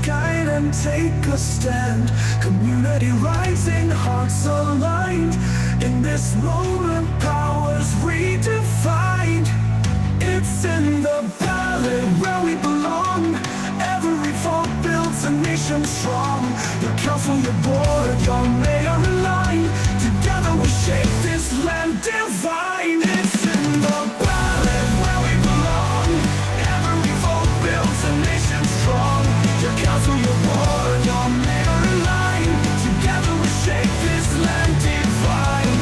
guide and take a stand. Community rising, hearts aligned. In this moment, power's redefined. It's in the ballot where we belong. Every vote builds a nation strong. Your council, your board, your mayor in line. Together we shape this land divine. It's in the ballot where we belong. Every vote builds a nation strong. Your council, your board, your mayor in line. Together we shape this land divine.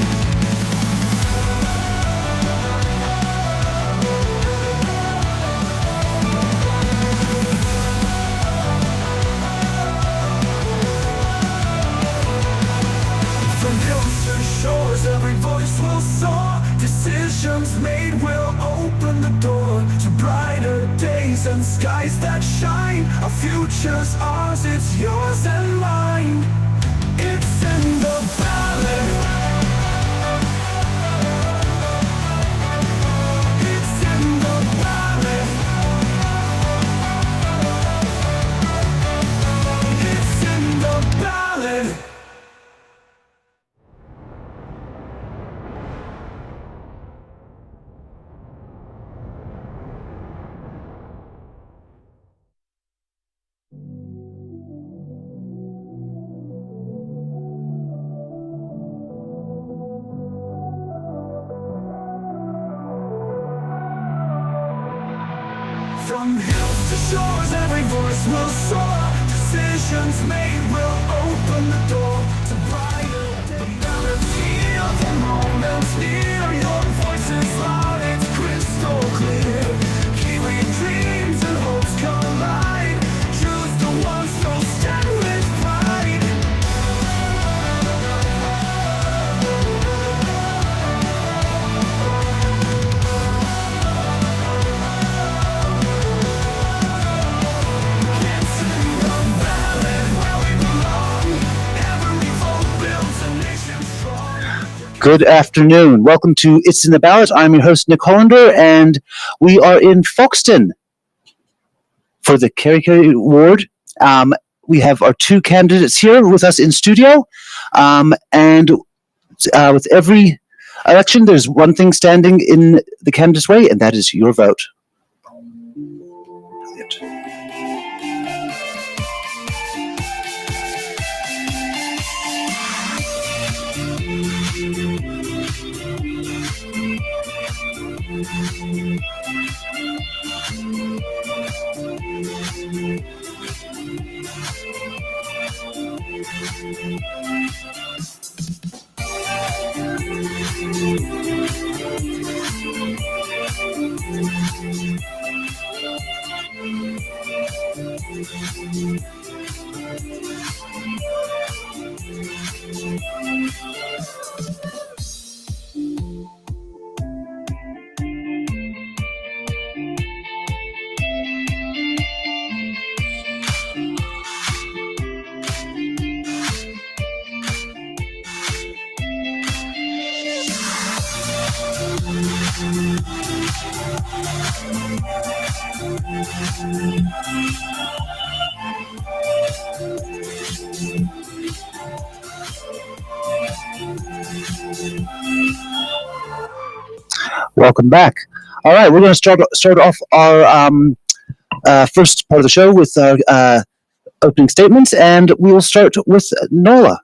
From hills to shores, every voice will soar. Decisions made will open the door to brighter days and skies that shine. Our future's ours, it's yours and mine. It's in the ballot. It's in the ballot. It's in the ballot. From hills to shores, every voice will soar. Decisions made will open the door to brighter days. The balance here, the moment's near. Your voice is loud, it's crystal clear. Kiwi dreams and hopes collide. Choose the ones who'll stand with pride. Good afternoon. Welcome to It's in the Ballot. I'm your host, Nick Hollander, and we are in Foxton for the Kere Kere ward. We have our two candidates here with us in studio, and with every election, there's one thing standing in the candidate's way, and that is your vote. Welcome back. All right, we're going to start off our first part of the show with opening statements, and we will start with Nola.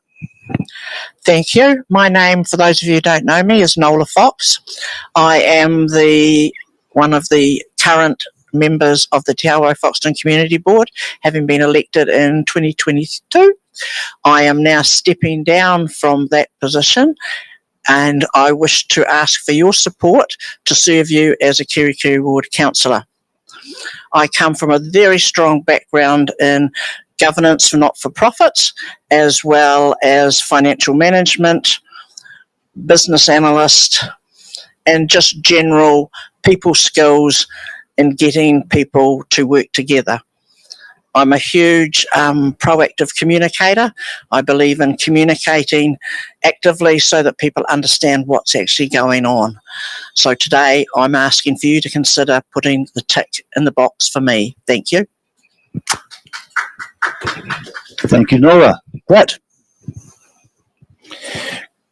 Thank you. My name, for those of you who don't know me, is Nola Fox. I am one of the current members of the Te Awahou Foxton Community Board, having been elected in 2022. I am now stepping down from that position, and I wish to ask for your support to serve you as a Kere Kere Ward councillor. I come from a very strong background in governance for not-for-profits, as well as financial management, business analyst, and just general people skills in getting people to work together. I'm a huge proactive communicator. I believe in communicating actively so that people understand what's actually going on. So today I'm asking for you to consider putting the tick in the box for me. Thank you. Thank you, Nora. Brett.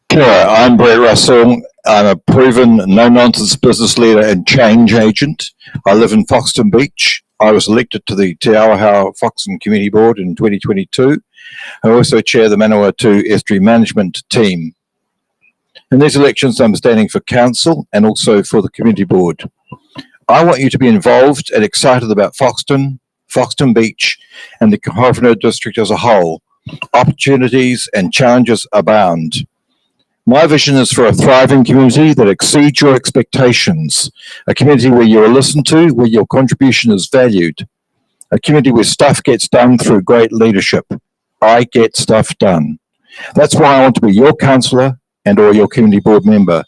Kere, I'm Brett Russell. I'm a proven no-nonsense business leader and change agent. I live in Foxton Beach. I was elected to the Te Awahou Foxton Community Board in 2022. I also chair the Manawatu Estuary Management Team. In these elections, I'm standing for council and also for the community board. I want you to be involved and excited about Foxton, Foxton Beach, and the Horowhenua district as a whole. Opportunities and challenges abound. My vision is for a thriving community that exceeds your expectations, a community where you are listened to, where your contribution is valued, a community where stuff gets done through great leadership. I get stuff done. That's why I want to be your councillor and or your community board member.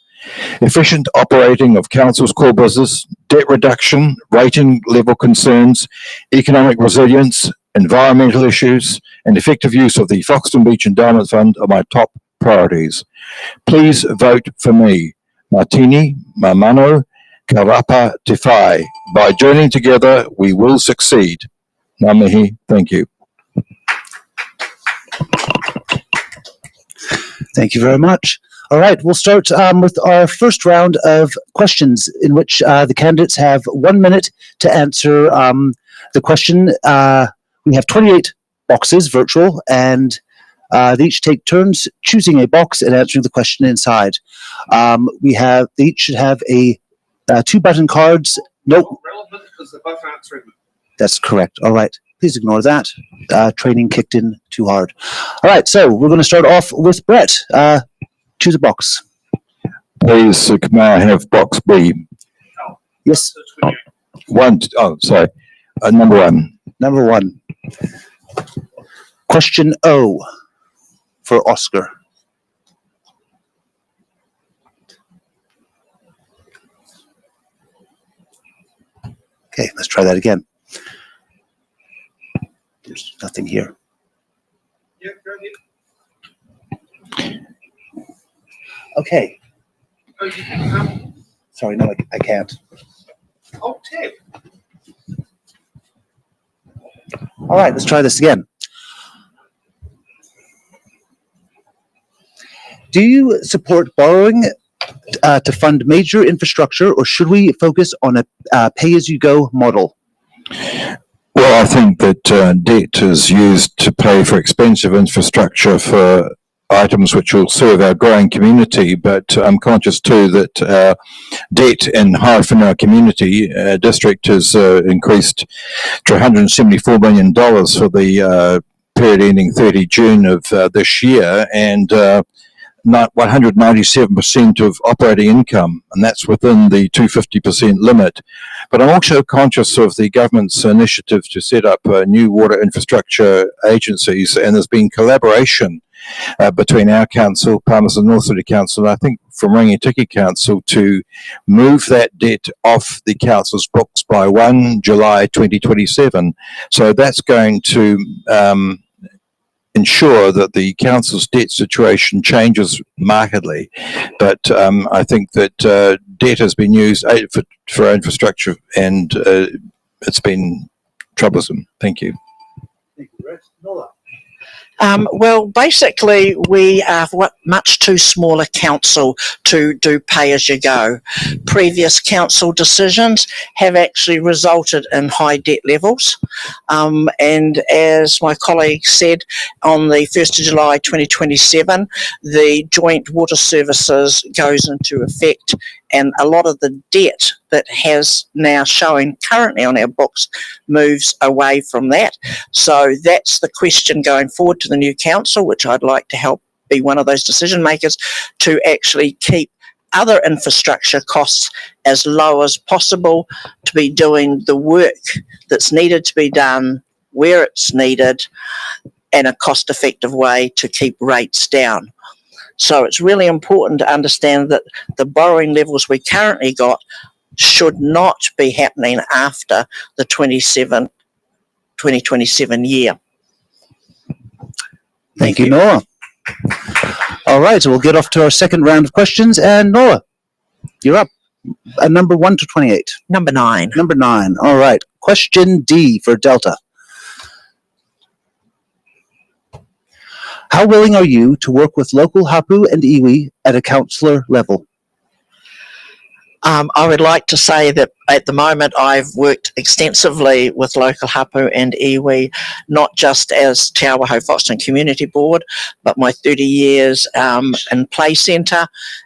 Efficient operating of council's core business, debt reduction, rating level concerns, economic resilience, environmental issues, and effective use of the Foxton Beach Endowment Fund are my top priorities. Please vote for me. Martini, Mamano, Karapa Te Whai. By joining together, we will succeed. Ngā mihi, thank you. Thank you very much. All right, we'll start with our first round of questions in which the candidates have 1 minute to answer the question. We have 28 boxes, virtual, and they each take turns choosing a box and answering the question inside. They each should have a 2-button cards. Nope. Relevant because they're both answering them. That's correct. All right. Please ignore that. Training kicked in too hard. All right. So we're going to start off with Brett. Choose a box. Please, may I have box B? Yes. Number one. Number one. Question O for Oscar. Okay, let's try that again. There's nothing here. Yeah, go ahead. Okay. Oh, you can come. Sorry, no, I can't. Oh, Ted. All right, let's try this again. Do you support borrowing to fund major infrastructure, or should we focus on a pay-as-you-go model? Well, I think that debt is used to pay for expensive infrastructure for items which will serve our growing community, but I'm conscious too that debt in Horowhenua community district has increased to $174 million for the period ending 30 June of this year, and 197% of operating income, and that's within the 250% limit. But I'm also conscious of the government's initiative to set up new water infrastructure agencies, and there's been collaboration between our council, Palmerston North City Council, and I think from Rangitiki Council, to move that debt off the council's books by 1 July 2027. So that's going to ensure that the council's debt situation changes markedly. But I think that debt has been used for infrastructure, and it's been troublesome. Thank you. Thank you, Brett. Nola. Well, basically, we are much too small a council to do pay-as-you-go. Previous council decisions have actually resulted in high debt levels. And as my colleague said, on the 1st of July 2027, the joint water services goes into effect, and a lot of the debt that has now showing currently on our books moves away from that. So that's the question going forward to the new council, which I'd like to help be one of those decision makers, to actually keep other infrastructure costs as low as possible, to be doing the work that's needed to be done where it's needed in a cost-effective way to keep rates down. So it's really important to understand that the borrowing levels we currently got should not be happening after the 2027 year. Thank you, Noah. All right, so we'll get off to our second round of questions. And Noah, you're up. Number 1 to 28. Number 9. Number 9. All right. Question D for Delta. How willing are you to work with local hapu and iwi at a councillor level? I would like to say that at the moment I've worked extensively with local hapu and iwi, not just as Te Awahou Foxton Community Board, but my 30 years in Play Centre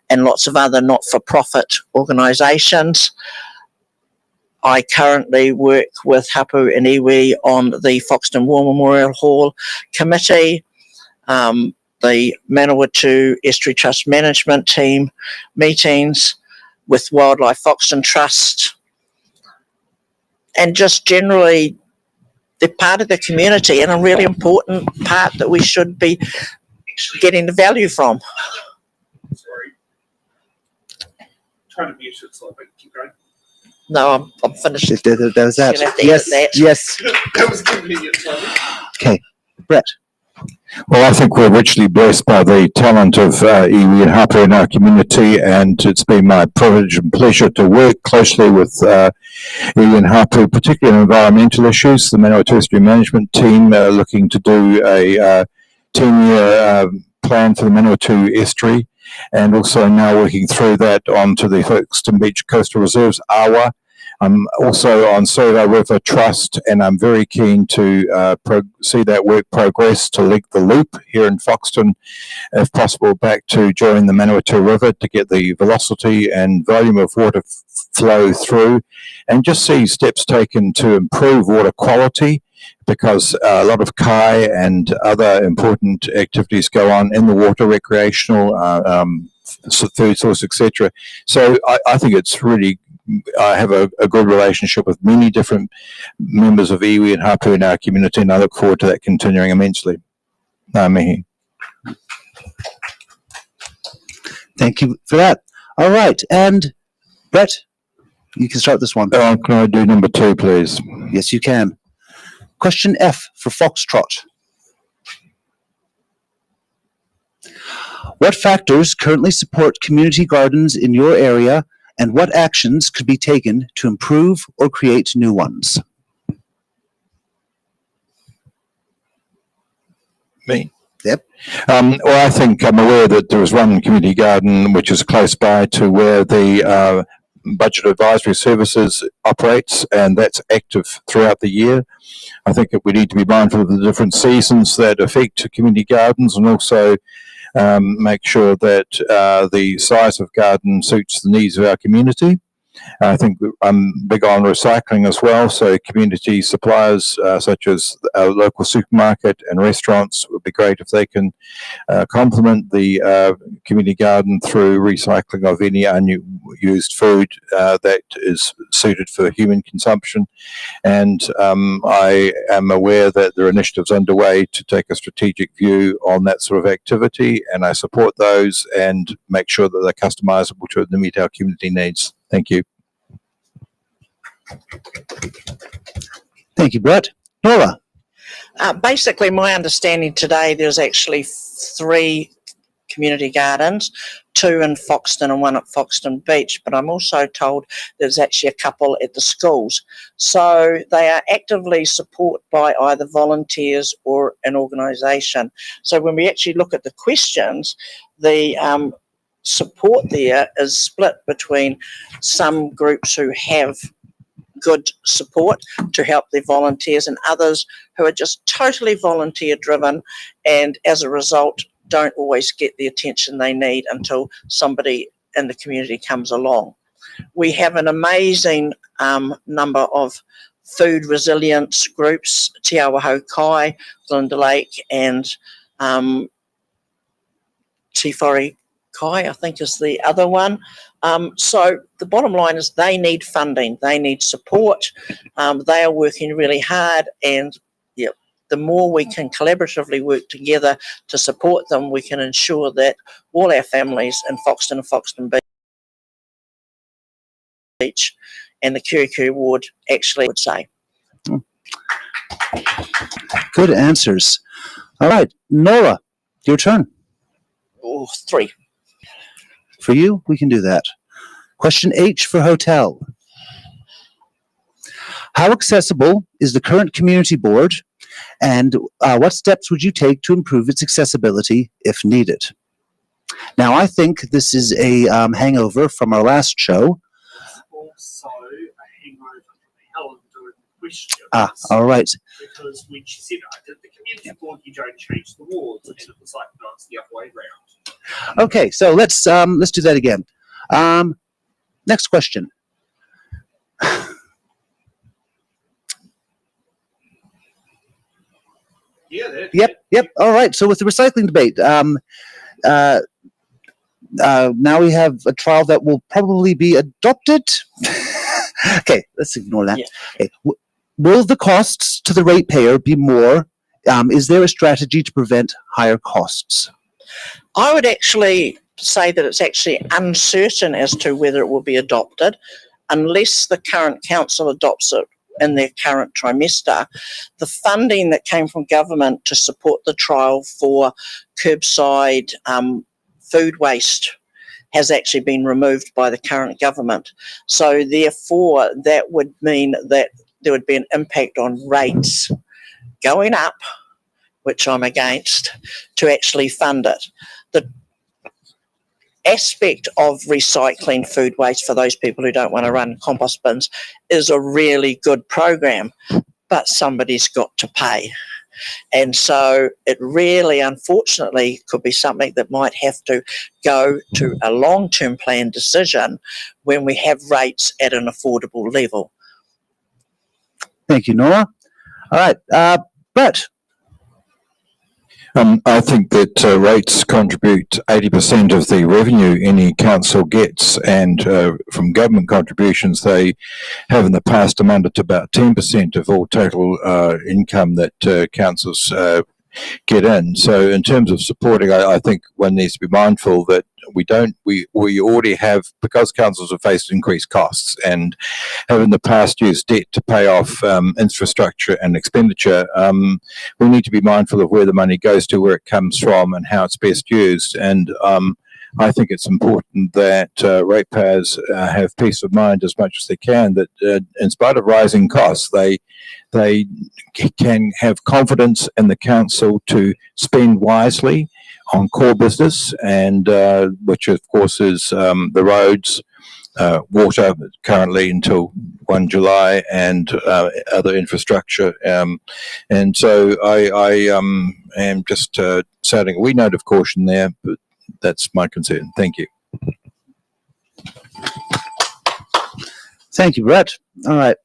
and lots of other not-for-profit organisations. I currently work with hapu and iwi on the Foxton War Memorial Hall Committee, the Manawatu Estuary Trust Management Team meetings, with Wildlife Foxton Trust, and just generally they're part of the community and a really important part that we should be getting the value from. Sorry. Trying to mute it so I keep going. No, I'm finished. That was that. You'll have to Yes, edit that. yes. That was convenient timing. Okay, Brett. Well, I think we're richly blessed by the talent of iwi and hapu in our community, and it's been my privilege and pleasure to work closely with iwi and hapu, particularly on environmental issues. The Manawatu Estuary Management Team looking to do a 10-year plan for the Manawatu Estuary, and also now working through that onto the Folkestone Beach Coastal Reserves, AWA. I'm also on Soda River Trust, and I'm very keen to see that work progress to link the loop here in Foxton, if possible, back to join the Manawatu River to get the velocity and volume of water flow through, and just see steps taken to improve water quality, because a lot of kai and other important activities go on in the water, recreational, food source, etc. So I think it's really, I have a good relationship with many different members of iwi and hapu in our community, and I look forward to that continuing immensely. Mihi. Thank you for that. All right, and Brett, you can start this one. Can I do number 2, please? Yes, you can. Question F for Foxtrot. What factors currently support community gardens in your area, and what actions could be taken to improve or create new ones? Me? Yep. Well, I think I'm aware that there is one community garden which is close by to where the Budget Advisory Services operates, and that's active throughout the year. I think that we need to be mindful of the different seasons that affect community gardens, and also make sure that the size of garden suits the needs of our community. I think I'm big on recycling as well, so community suppliers such as our local supermarket and restaurants would be great if they can complement the community garden through recycling of any unused food that is suited for human consumption. And I am aware that there are initiatives underway to take a strategic view on that sort of activity, and I support those and make sure that they're customizable to meet our community needs. Thank you. Thank you, Brett. Nora. Basically, my understanding today, there's actually 3 community gardens, 2 in Foxton and 1 at Foxton Beach, but I'm also told there's actually a couple at the schools. So they are actively supported by either volunteers or an organisation. So when we actually look at the questions, the support there is split between some groups who have good support to help their volunteers and others who are just totally volunteer driven, and as a result don't always get the attention they need until somebody in the community comes along. We have an amazing number of food resilience groups, Te Awahou Kai, Glinda Lake, and Tifori Kai, I think is the other one. So the bottom line is they need funding, they need support, they are working really hard, and the more we can collaboratively work together to support them, we can ensure that all our families in Foxton and Foxton Beach and the Kere Kere ward actually would say. Good answers. All right, Nora, your turn. 3. For you, we can do that. Question H for hotel. How accessible is the current community board And what steps would you take to improve its accessibility if needed? Now, I think this is a hangover from our last show. Also, a hangover from Helen doing questions. All right. Because when she said, did the community board, you don't change the wards, and it was like, no, it's the other way around. Okay, so let's do that again. Next question. Yeah, that, Yep. All right. So with the recycling debate, now we have a trial that will probably be adopted. Okay, let's ignore that. Yeah. Okay. Will the costs to the ratepayer be more? Is there a strategy to prevent higher costs? I would actually say that it's actually uncertain as to whether it will be adopted unless the current council adopts it in their current trimester. The funding that came from government to support the trial for curbside food waste has actually been removed by the current government. So therefore, that would mean that there would be an impact on rates going up, which I'm against, to actually fund it. The aspect of recycling food waste for those people who don't want to run compost bins is a really good program, but somebody's got to pay. And so it really, unfortunately, could be something that might have to go to a long-term plan decision when we have rates at an affordable level. Thank you, Nora. All right, Brett. I think that rates contribute 80% of the revenue any council gets, and from government contributions, they have in the past amounted to about 10% of all total income that councils get in. So in terms of supporting, I think one needs to be mindful that we already have, because councils have faced increased costs and have in the past used debt to pay off infrastructure and expenditure, we need to be mindful of where the money goes to, where it comes from, and how it's best used. And I think it's important that ratepayers have peace of mind as much as they can, that in spite of rising costs, they can have confidence in the council to spend wisely on core business, and which of course is the roads, water currently until 1 July, and other infrastructure. And so I am just sounding a wee note of caution there, but that's my concern. Thank you. Thank you, Brett. All right.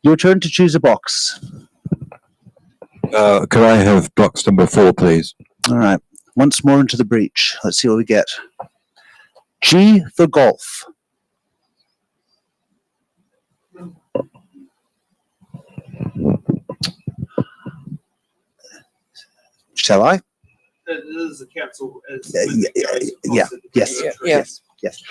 Your turn to choose a box. Could I have box number 4, please? All right. Once more into the breach. Let's see what we get. G for golf. Shall I? This is a council. Yeah. Yes. Yes. Yes.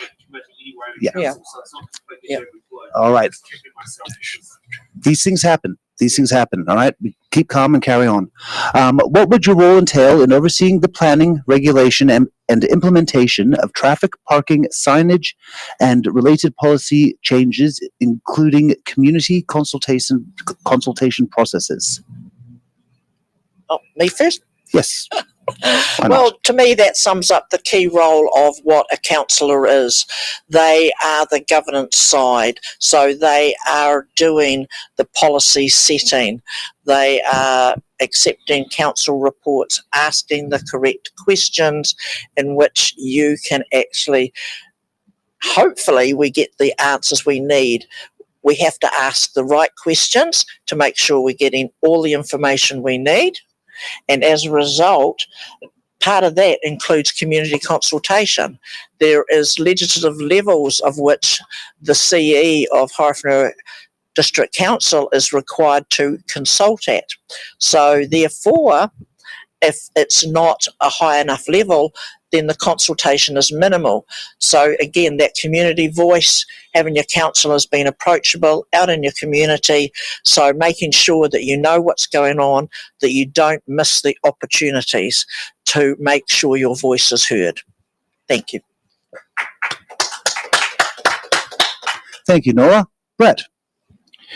Yeah. Yeah. So it's not completely Yeah. every blow. All right. Just kicking myself because These things happen. These things happen. All right. Keep calm and carry on. What would your role entail in overseeing the planning, regulation, and implementation of traffic, parking, signage, and related policy changes, including community consultation processes? Oh, me first? Yes. Why Well, not? to me, that sums up the key role of what a councillor is. They are the governance side, so they are doing the policy setting. They are accepting council reports, asking the correct questions in which you can actually, hopefully, we get the answers we need. We have to ask the right questions to make sure we're getting all the information we need. And as a result, part of that includes community consultation. There is legislative levels of which the CE of Horowhenua District Council is required to consult at. So therefore, if it's not a high enough level, then the consultation is minimal. So again, that community voice, having your councillors being approachable out in your community, so making sure that you know what's going on, that you don't miss the opportunities to make sure your voice is heard. Thank you. Thank you, Nora. Brett.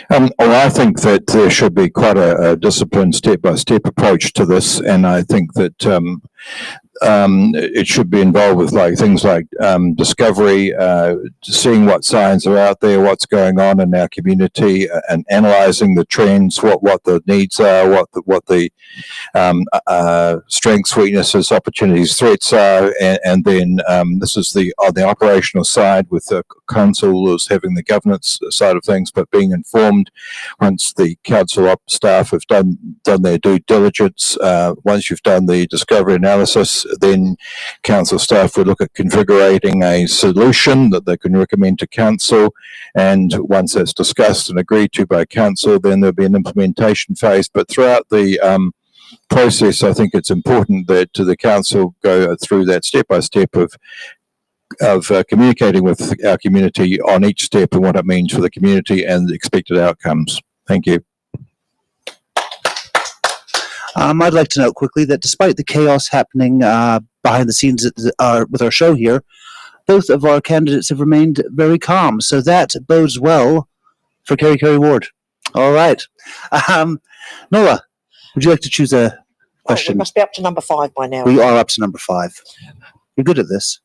Well, I think that there should be quite a disciplined step-by-step approach to this, and I think that it should be involved with things like discovery, seeing what signs are out there, what's going on in our community, and analysing the trends, what the needs are, what the strengths, weaknesses, opportunities, threats are, and then this is on the operational side, with the council is having the governance side of things, but being informed once the council staff have done their due diligence. Once you've done the discovery analysis, then council staff will look at configuring a solution that they can recommend to council, and once that's discussed and agreed to by council, then there'll be an implementation phase. But throughout the process, I think it's important that the council go through that step by step of communicating with our community on each step and what it means for the community and the expected outcomes. Thank you. I'd like to note quickly that despite the chaos happening behind the scenes with our show here, both of our candidates have remained very calm. So that bodes well for Kere Kere Ward. All right. Nola, would you like to choose a question? We must be up to number 5 by now. We are up to number 5. You're good at this.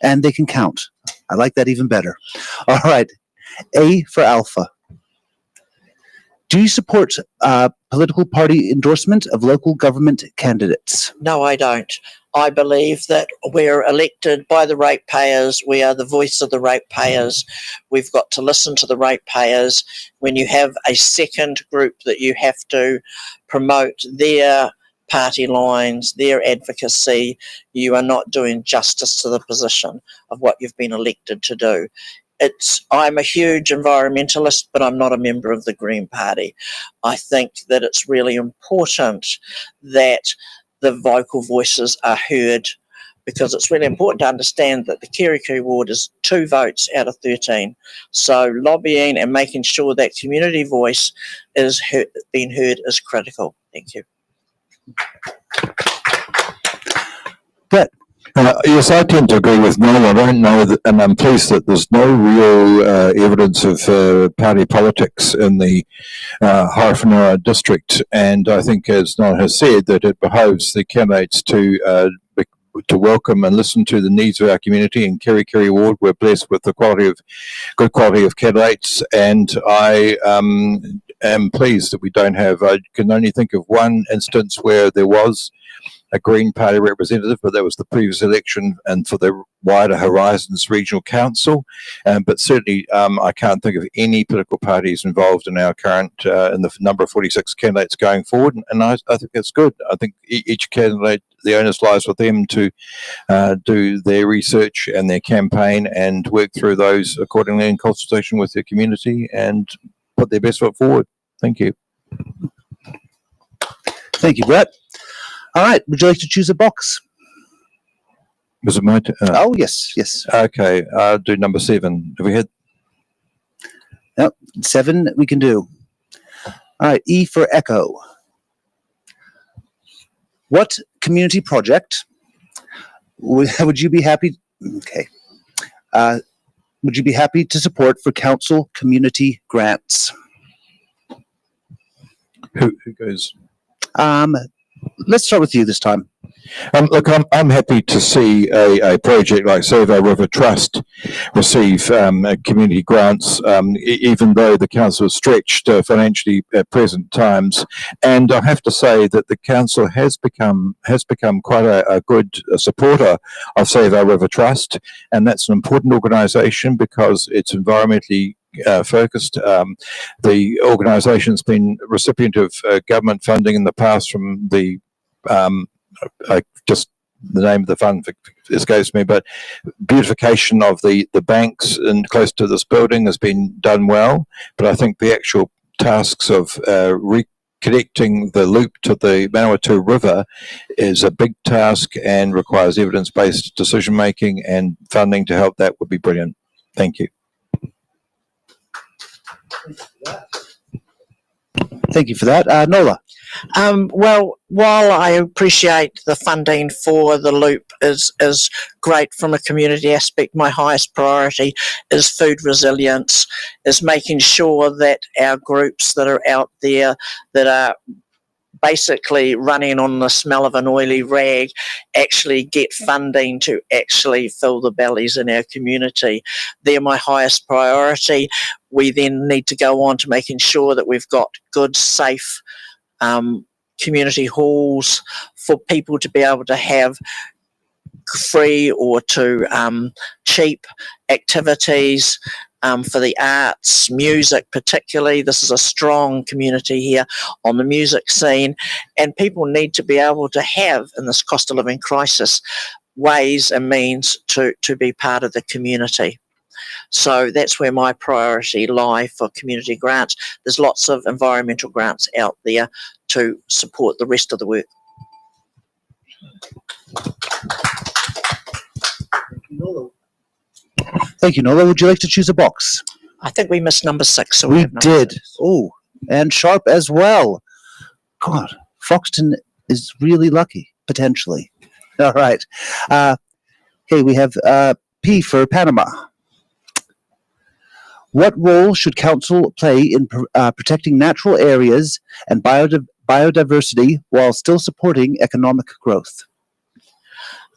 And they can count. I like that even better. All right. A for Alpha. Do you support political party endorsement of local government candidates? No, I don't. I believe that we're elected by the ratepayers. We are the voice of the ratepayers. We've got to listen to the ratepayers. When you have a second group that you have to promote their party lines, their advocacy, you are not doing justice to the position of what you've been elected to do. I'm a huge environmentalist, but I'm not a member of the Green Party. I think that it's really important that the vocal voices are heard, because it's really important to understand that the Kere Kere ward is 2 votes out of 13. So lobbying and making sure that community voice is being heard is critical. Thank you. Brett. Yes, I tend to agree with Noel. I don't know, and I'm pleased that there's no real evidence of party politics in the Horowhenua district. And I think, as Noel has said, that it behoves the candidates to welcome and listen to the needs of our community. In Kere Kere ward, we're blessed with the good quality of candidates, and I am pleased that we don't have. I can only think of one instance where there was a Green Party representative, but that was the previous election and for the wider Horizons Regional Council. But certainly I can't think of any political parties involved in our current, in the number of 46 candidates going forward. And I think that's good. I think each candidate, the onus lies with them to do their research and their campaign and work through those accordingly in consultation with their community and put their best foot forward. Thank you. Thank you, Brett. All right. Would you like to choose a box? Was it my turn? Oh, yes, yes. Okay, I'll do number 7. Have we had? Yep, 7 we can do. All right, E for Echo. What community project would you be happy? Okay. Would you be happy to support for council community grants? Who goes? Let's start with you this time. Look, I'm happy to see a project like Save Our River Trust receive community grants, even though the council is stretched financially at present times. And I have to say that the council has become quite a good supporter of Save Our River Trust, and that's an important organisation because it's environmentally focused. The organisation's been recipient of government funding in the past from the just the name of the fund escapes me, but beautification of the banks and close to this building has been done well. But I think the actual tasks of reconnecting the loop to the Manawatu River is a big task and requires evidence-based decision making, and funding to help that would be brilliant. Thank you. Thank you for that. Nola. Well, while I appreciate the funding for the loop is great from a community aspect, my highest priority is food resilience, is making sure that our groups that are out there that are basically running on the smell of an oily rag actually get funding to actually fill the bellies in our community. They're my highest priority. We then need to go on to making sure that we've got good, safe community halls for people to be able to have free or to cheap activities for the arts, music particularly. This is a strong community here on the music scene, and people need to be able to have, in this cost of living crisis, ways and means to be part of the community. So that's where my priority lie for community grants. There's lots of environmental grants out there to support the rest of the work. Thank you, Nola. Would you like to choose a box? I think we missed number 6. So We have number did. 6. Oh, and Sharp as well. God, Foxton is really lucky, potentially. All right. Okay, we have P for Panama. What role should council play in protecting natural areas and biodiversity while still supporting economic growth?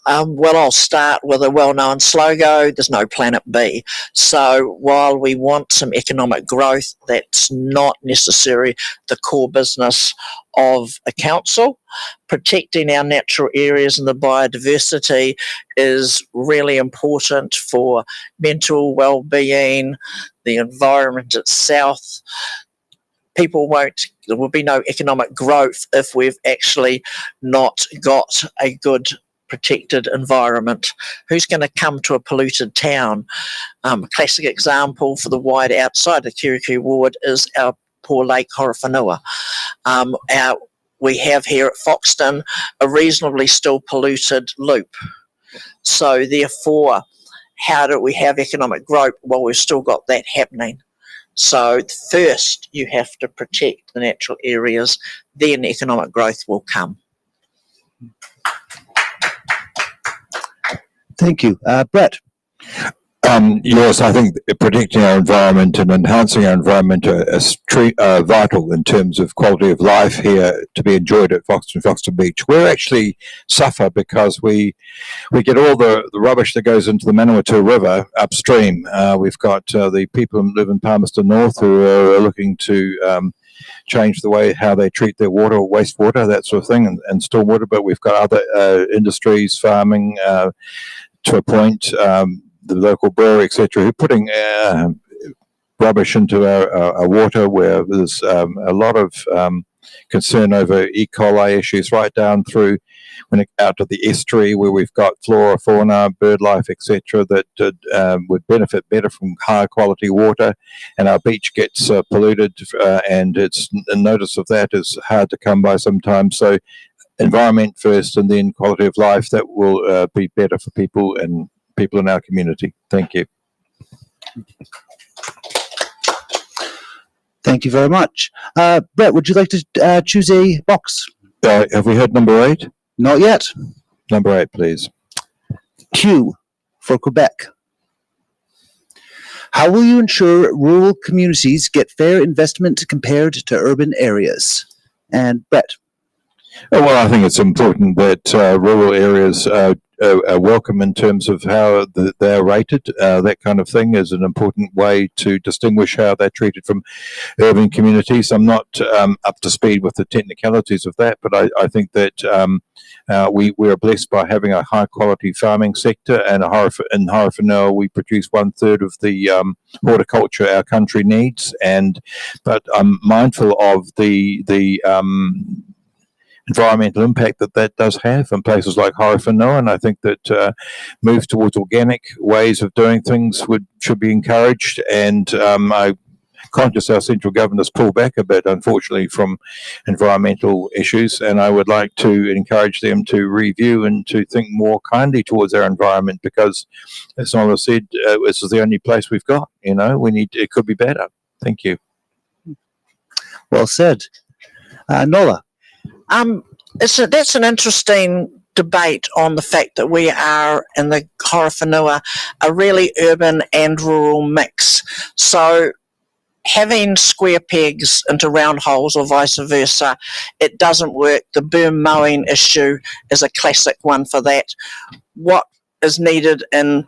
Well, I'll start with a well-known slogan, there's no planet B. So while we want some economic growth, that's not necessarily the core business of a council. Protecting our natural areas and the biodiversity is really important for mental well-being, the environment itself. There will be no economic growth if we've actually not got a good protected environment. Who's going to come to a polluted town? A classic example for the wide outside of Kere Kere ward is our poor lake Horowhenua. We have here at Foxton a reasonably still polluted loop. So therefore, how do we have economic growth while we've still got that happening? So first you have to protect the natural areas, then economic growth will come. Thank you. Brett. Yes, I think protecting our environment and enhancing our environment is vital in terms of quality of life here to be enjoyed at Foxton Beach. We actually suffer because we get all the rubbish that goes into the Manawatu River upstream. We've got the people who live in Palmerston North who are looking to change the way how they treat their water, wastewater, that sort of thing, and stormwater. But we've got other industries, farming to a point. The local brewery, etc., who are putting rubbish into our water, where there's a lot of concern over E. coli issues, right down through when it out to the estuary, where we've got flora, fauna, bird life, etc., that would benefit better from higher quality water, and our beach gets polluted, and it's a notice of that is hard to come by sometimes. So, environment first, and then quality of life. That will be better for people and people in our community. Thank you. Thank you very much. Brett, would you like to choose a box? Have we heard number 8? Not yet. Number 8, please. Q for Quebec. How will you ensure rural communities get fair investment compared to urban areas? And Brett. Well, I think it's important that rural areas are welcome in terms of how they're rated. That kind of thing is an important way to distinguish how they're treated from urban communities. I'm not up to speed with the technicalities of that, but I think that we are blessed by having a high quality farming sector, and in Horowhenua we produce 1/3 of the horticulture our country needs. But I'm mindful of the environmental impact that does have in places like Horowhenua, and I think that move towards organic ways of doing things should be encouraged. And I'm conscious our central government has pulled back a bit, unfortunately, from environmental issues, and I would like to encourage them to review and to think more kindly towards our environment, because, as Nola said, this is the only place we've got. It could be better. Thank you. Well said. Nola. That's an interesting debate on the fact that we are in the Horowhenua a really urban and rural mix. So having square pegs into round holes or vice versa, it doesn't work. The boom mowing issue is a classic one for that. What is needed in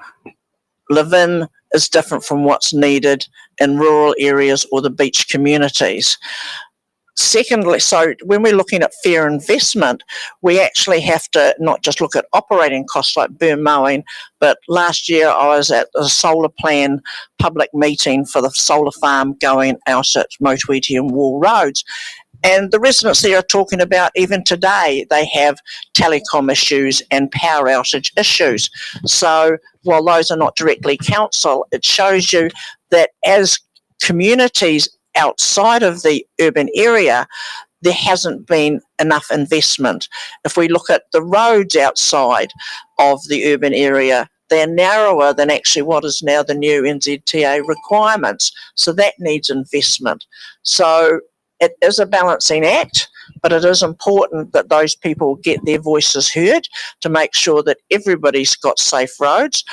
live-in is different from what's needed in rural areas or the beach communities. Secondly, so when we're looking at fair investment, we actually have to not just look at operating costs like boom mowing, but last year I was at a solar plan public meeting for the solar farm going out at Motuiti and Wall Roads. And the residents there are talking about, even today, they have telecom issues and power outage issues. So while those are not directly council, it shows you that as communities outside of the urban area, there hasn't been enough investment. If we look at the roads outside of the urban area, they're narrower than actually what is now the new NZTA requirements. So that needs investment. So it is a balancing act, but it is important that those people get their voices heard to make sure that everybody's got safe roads.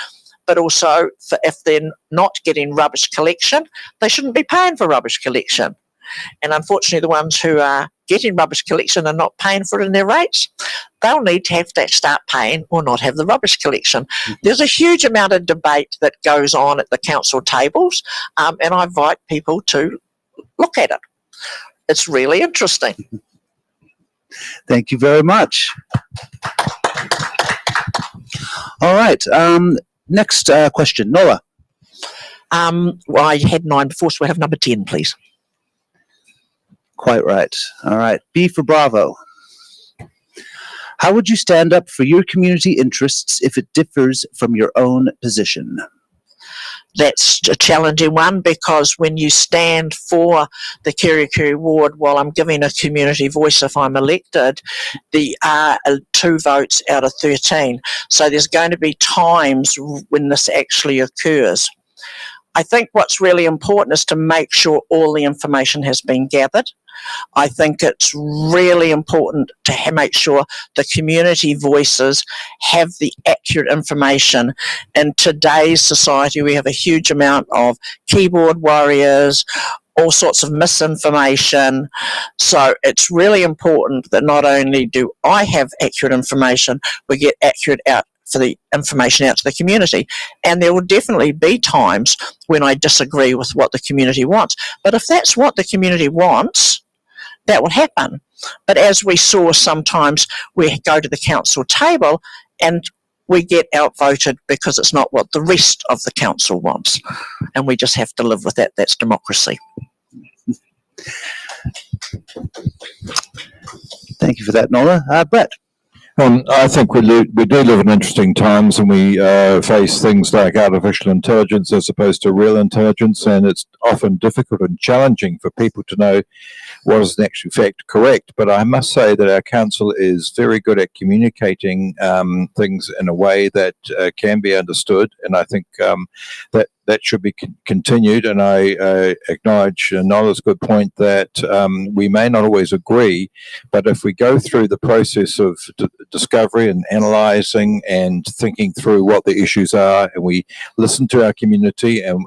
But also, if they're not getting rubbish collection, they shouldn't be paying for rubbish collection. And unfortunately, the ones who are getting rubbish collection and not paying for it in their rates, they'll need to have to start paying or not have the rubbish collection. Mm-hmm. There's a huge amount of debate that goes on at the council tables, and I invite people to look at it. It's really interesting. Thank you very much. All right. Next question, Nola. Well, I had 9 before, so we have number 10, please. Quite right. All right. B for Bravo. How would you stand up for your community interests if it differs from your own position? That's a challenging one, because when you stand for the Kere Kere ward, while I'm giving a community voice if I'm elected, there are 2 votes out of 13. So there's going to be times when this actually occurs. I think what's really important is to make sure all the information has been gathered. I think it's really important to make sure the community voices have the accurate information. In today's society, we have a huge amount of keyboard warriors, all sorts of misinformation. So it's really important that not only do I have accurate information, we get accurate out for the information out to the community. And there will definitely be times when I disagree with what the community wants. But if that's what the community wants, that will happen. But as we saw, sometimes we go to the council table and we get outvoted because it's not what the rest of the council wants. And we just have to live with that. That's democracy. Thank you for that, Nola. Brett. I think we do live in interesting times, and we face things like artificial intelligence as opposed to real intelligence, and it's often difficult and challenging for people to know what is in actual fact correct. But I must say that our council is very good at communicating things in a way that can be understood, and I think that should be continued. And I acknowledge Nola's good point that we may not always agree, but if we go through the process of discovery and analysing and thinking through what the issues are, and we listen to our community and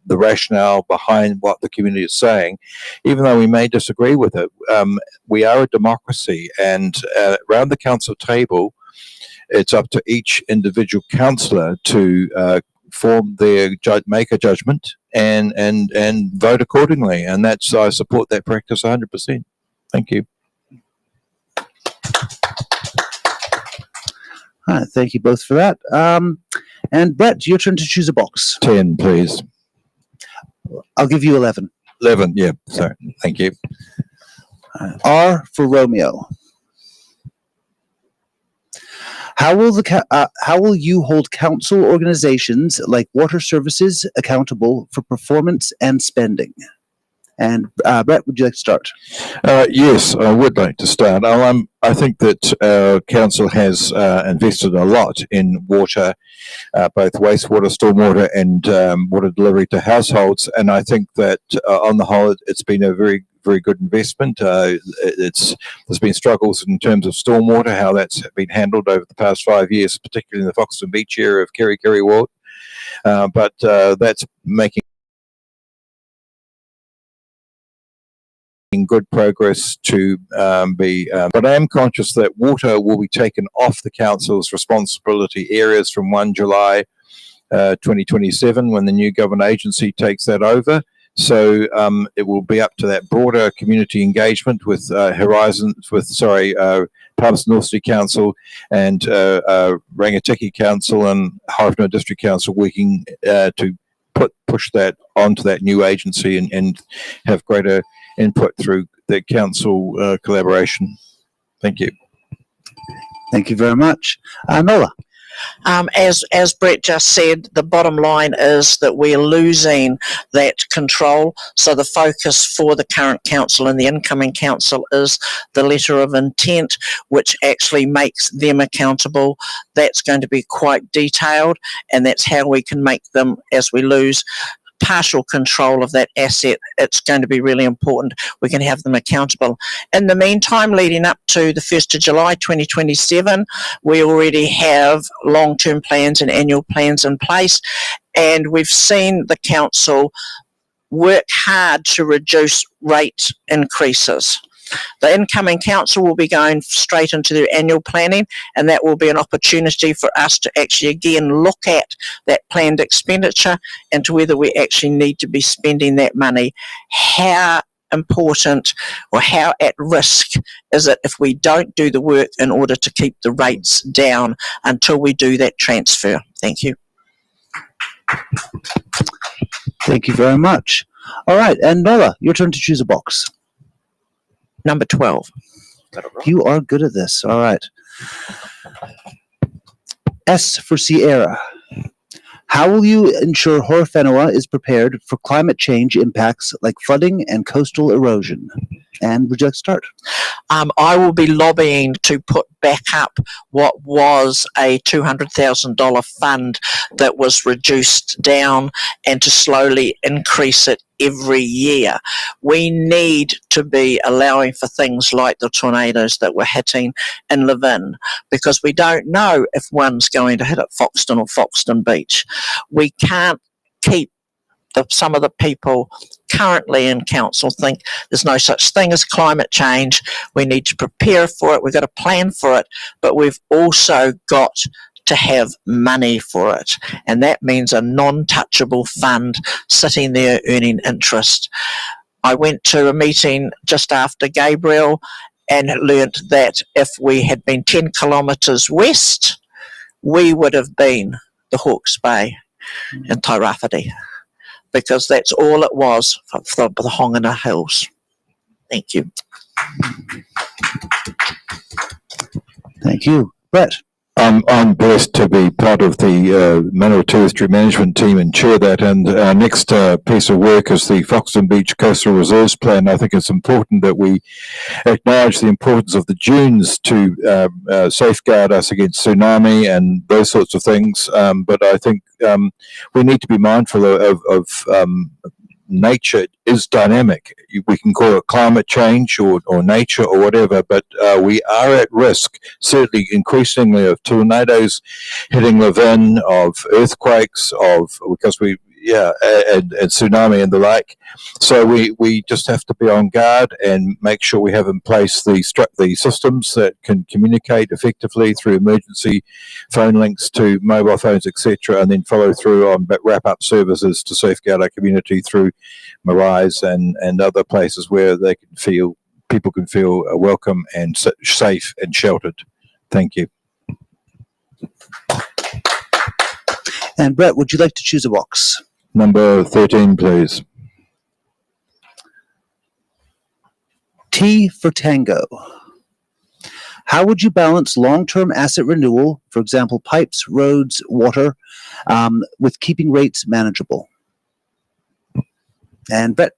the rationale behind what the community is saying, even though we may disagree with it, we are a democracy, and around the council table, it's up to each individual councillor to make a judgment and vote accordingly, and that's I support that practice 100%. Thank you. All right, thank you both for that. And Brett, your turn to choose a box. 10, please. I'll give you 11. 11, yeah. Sorry. Thank you. R for Romeo. How will you hold council organizations like water services accountable for performance and spending? And Brett, would you like to start? Yes, I would like to start. I think that our council has invested a lot in water, both wastewater, stormwater, and water delivery to households. And I think that on the whole, it's been a very very good investment. There's been struggles in terms of stormwater, how that's been handled over the past 5 years, particularly in the Foxton Beach area of Kere Kere ward. But that's making good progress to but I am conscious that water will be taken off the council's responsibility areas from 1 July 2027 when the new government agency takes that over. So it will be up to that broader community engagement with Palmerston North City Council and Rangitikei Council and Horowhenua District Council working to push that onto that new agency and have greater input through the council collaboration. Thank you. Thank you very much. Nola. As Brett just said, the bottom line is that we're losing that control. So the focus for the current council and the incoming council is the letter of intent, which actually makes them accountable. That's going to be quite detailed, and that's how we can make them, as we lose partial control of that asset, it's going to be really important we can have them accountable. In the meantime, leading up to the 1st of July 2027, we already have long-term plans and annual plans in place, and we've seen the council work hard to reduce rate increases. The incoming council will be going straight into their annual planning, and that will be an opportunity for us to actually again look at that planned expenditure and to whether we actually need to be spending that money. How important or how at risk is it if we don't do the work in order to keep the rates down until we do that transfer? Thank you. Thank you very much. All right, and Nola, your turn to choose a box. Number 12. You are good at this. All right. S for Sierra. How will you ensure Horowhenua is prepared for climate change impacts like flooding and coastal erosion? And would you like to start? I will be lobbying to put back up what was a $200,000 fund that was reduced down and to slowly increase it every year. We need to be allowing for things like the tornadoes that we're hitting in Levin, because we don't know if one's going to hit at Foxton or Foxton Beach. We can't keep some of the people currently in council think there's no such thing as climate change. We need to prepare for it. We've got to plan for it, but we've also got to have money for it. And that means a non-touchable fund sitting there earning interest. I went to a meeting just after Gabriel and learnt that if we had been 10 kilometres west, we would have been the Hawke's Bay and Tairāwhiti, because that's all it was for the Hongina Hills. Thank you. Thank you. Brett. I'm blessed to be part of the Manawa Terrestrial Management team and chair that. And our next piece of work is the Foxton Beach Coastal Reserves Plan. I think it's important that we acknowledge the importance of the dunes to safeguard us against tsunami and those sorts of things. But I think we need to be mindful of nature is dynamic. We can call it climate change or nature or whatever, but we are at risk, certainly increasingly, of tornadoes hitting Levin, of earthquakes, and tsunami and the like. So we just have to be on guard and make sure we have in place the systems that can communicate effectively through emergency phone links to mobile phones, etc., and then follow through on wrap-up services to safeguard our community through Marais and other places where people can feel welcome and safe and sheltered. Thank you. And Brett, would you like to choose a box? Number 13, please. T for Tango. How would you balance long-term asset renewal, for example, pipes, roads, water, with keeping rates manageable? And Brett.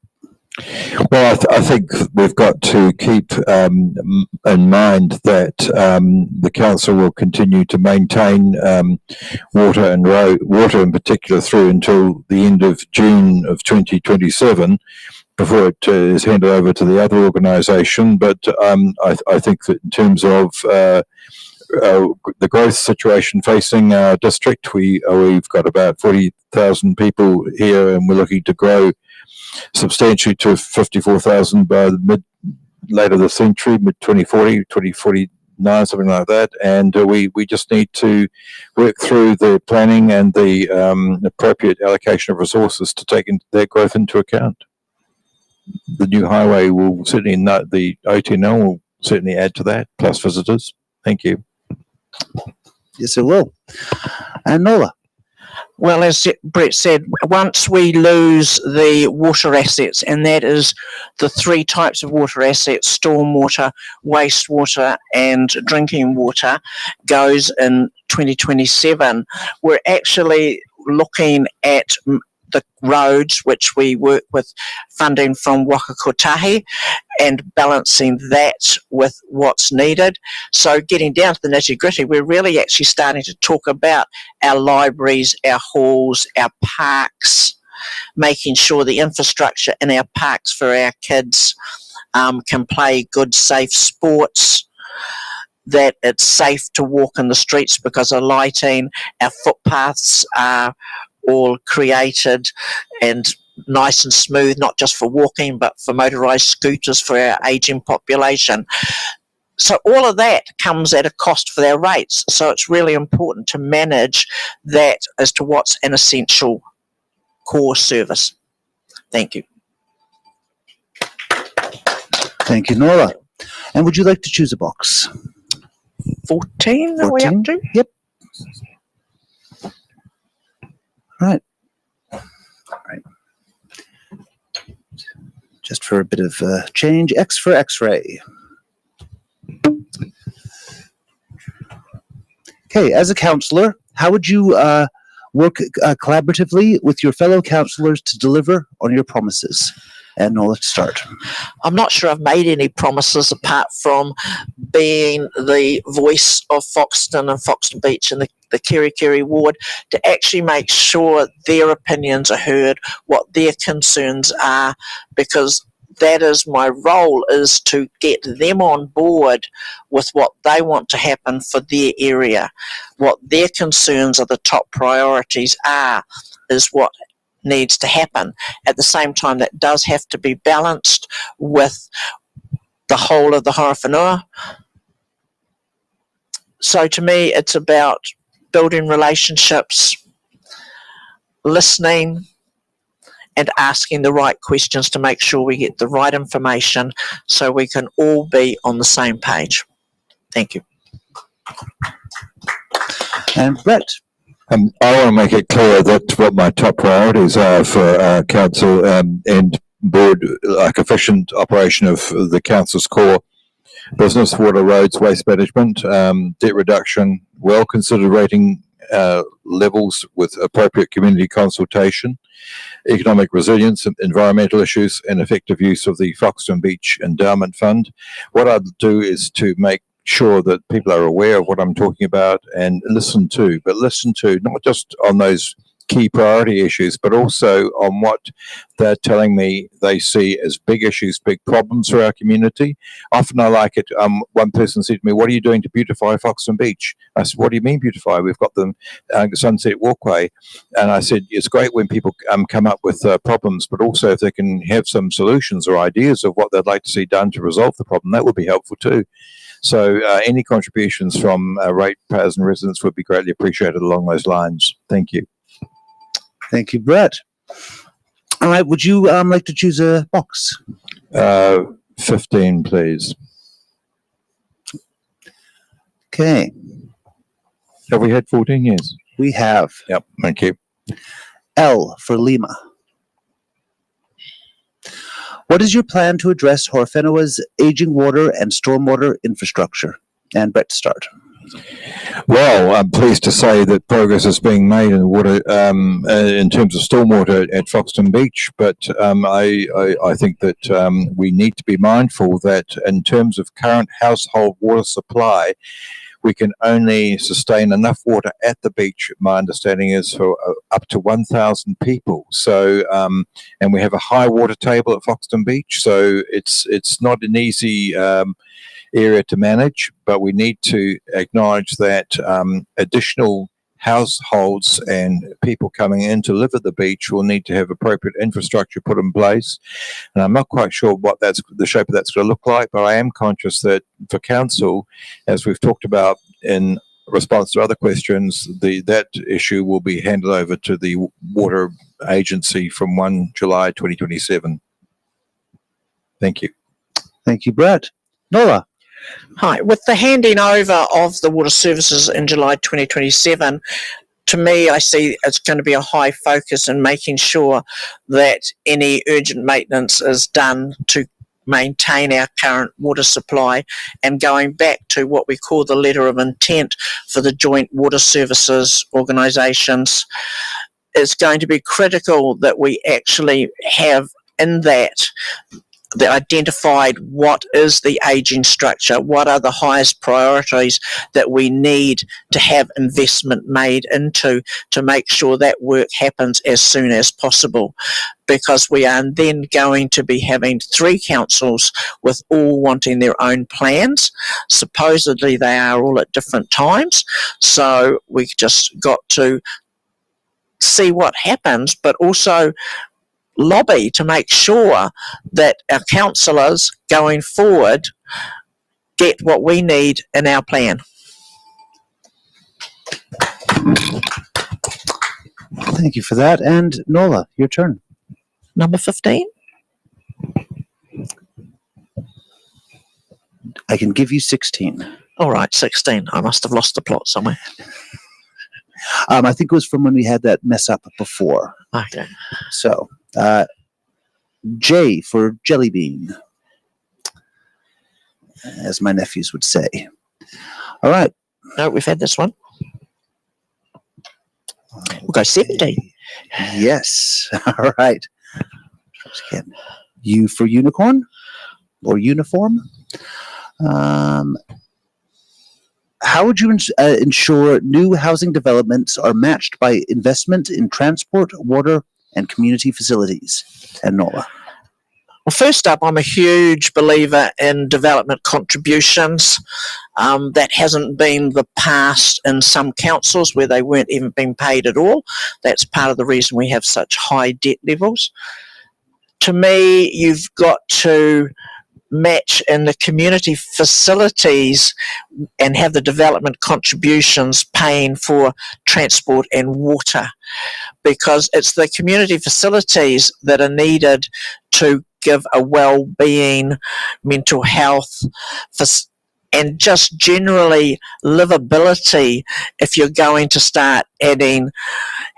Well, I think we've got to keep in mind that the council will continue to maintain water in particular through until the end of June of 2027. before it is handed over to the other organisation. But I think that in terms of the growth situation facing our district, we've got about 40,000 people here, and we're looking to grow substantially to 54,000 by the later this century, mid 2040, 2049, something like that. And we just need to work through the planning and the appropriate allocation of resources to take that growth into account. The new highway will certainly, the OTNL will certainly add to that, plus visitors. Thank you. Yes, it will. And Nola. Well, as Brett said, once we lose the water assets, and that is the three types of water assets, stormwater, wastewater and drinking water, goes in 2027, we're actually looking at the roads, which we work with funding from Waka Kotahi, and balancing that with what's needed. So getting down to the nitty-gritty, we're really actually starting to talk about our libraries, our halls, our parks, making sure the infrastructure in our parks for our kids can play good, safe sports, that it's safe to walk in the streets because of lighting, our footpaths are all created and nice and smooth, not just for walking, but for motorised scooters for our ageing population. So all of that comes at a cost for their rates. So it's really important to manage that as to what's an essential core service. Thank you. Thank you, Nola. And would you like to choose a box? 14, are we up to? Yep. Right. All right. Just for a bit of change, X for X-ray. Okay, as a councillor, how would you work collaboratively with your fellow councillors to deliver on your promises? And Nola, to start. I'm not sure I've made any promises apart from being the voice of Foxton and Foxton Beach and the Kere Kere ward to actually make sure their opinions are heard, what their concerns are, because that is my role, is to get them on board with what they want to happen for their area. What their concerns are, the top priorities are, is what needs to happen. At the same time, that does have to be balanced with the whole of the Horowhenua. So to me, it's about building relationships, listening, and asking the right questions to make sure we get the right information so we can all be on the same page. Thank you. And Brett. I want to make it clear that what my top priorities are for council and board, like efficient operation of the council's core business: water, roads, waste management, debt reduction, well-considered rating levels with appropriate community consultation, economic resilience, environmental issues, and effective use of the Foxton Beach Endowment Fund. What I'd do is to make sure that people are aware of what I'm talking about and listen to not just on those key priority issues, but also on what they're telling me they see as big issues, big problems for our community. Often I like it. One person said to me, "What are you doing to beautify Foxton Beach?" I said, "What do you mean beautify? We've got the Sunset Walkway." And I said, "It's great when people come up with problems, but also if they can have some solutions or ideas of what they'd like to see done to resolve the problem, that would be helpful too." So any contributions from ratepayers and residents would be greatly appreciated along those lines. Thank you. Thank you, Brett. All right, would you like to choose a box? 15, please. Okay. Have we had 14 years? We have. Yep, thank you. L for Lima. What is your plan to address Horowhenua's aging water and stormwater infrastructure? And Brett, start. Well, I'm pleased to say that progress is being made in water in terms of stormwater at Foxton Beach, but I think that we need to be mindful that in terms of current household water supply, we can only sustain enough water at the beach, my understanding is, for up to 1,000 people. So, and we have a high water table at Foxton Beach, so it's not an easy area to manage, but we need to acknowledge that additional households and people coming in to live at the beach will need to have appropriate infrastructure put in place. And I'm not quite sure what the shape of that's going to look like, but I am conscious that for council, as we've talked about in response to other questions, that issue will be handed over to the water agency from 1 July 2027. Thank you. Thank you, Brett. Nola. Hi. With the handing over of the water services in July 2027, to me, I see it's going to be a high focus in making sure that any urgent maintenance is done to maintain our current water supply, and going back to what we call the letter of intent for the joint water services organisations, it's going to be critical that we actually have in that the identified what is the ageing structure, what are the highest priorities that we need to have investment made into to make sure that work happens as soon as possible, because we are then going to be having 3 councils with all wanting their own plans. Supposedly they are all at different times, so we just got to see what happens, but also lobby to make sure that our councillors going forward get what we need in our plan. Thank you for that. And Nola, your turn. Number 15. I can give you 16. All right, 16. I must have lost the plot somewhere. I think it was from when we had that mess up before. Okay. So, J for jelly bean, as my nephews would say. All right. No, we've had this one. We'll go 17. Yes. All right. Again, U for unicorn or uniform. How would you ensure new housing developments are matched by investment in transport, water, and community facilities? And Nola. Well, first up, I'm a huge believer in development contributions. That hasn't been the past in some councils where they weren't even being paid at all. That's part of the reason we have such high debt levels. To me, you've got to match in the community facilities and have the development contributions paying for transport and water, because it's the community facilities that are needed to give a well-being, mental health, and just generally livability if you're going to start adding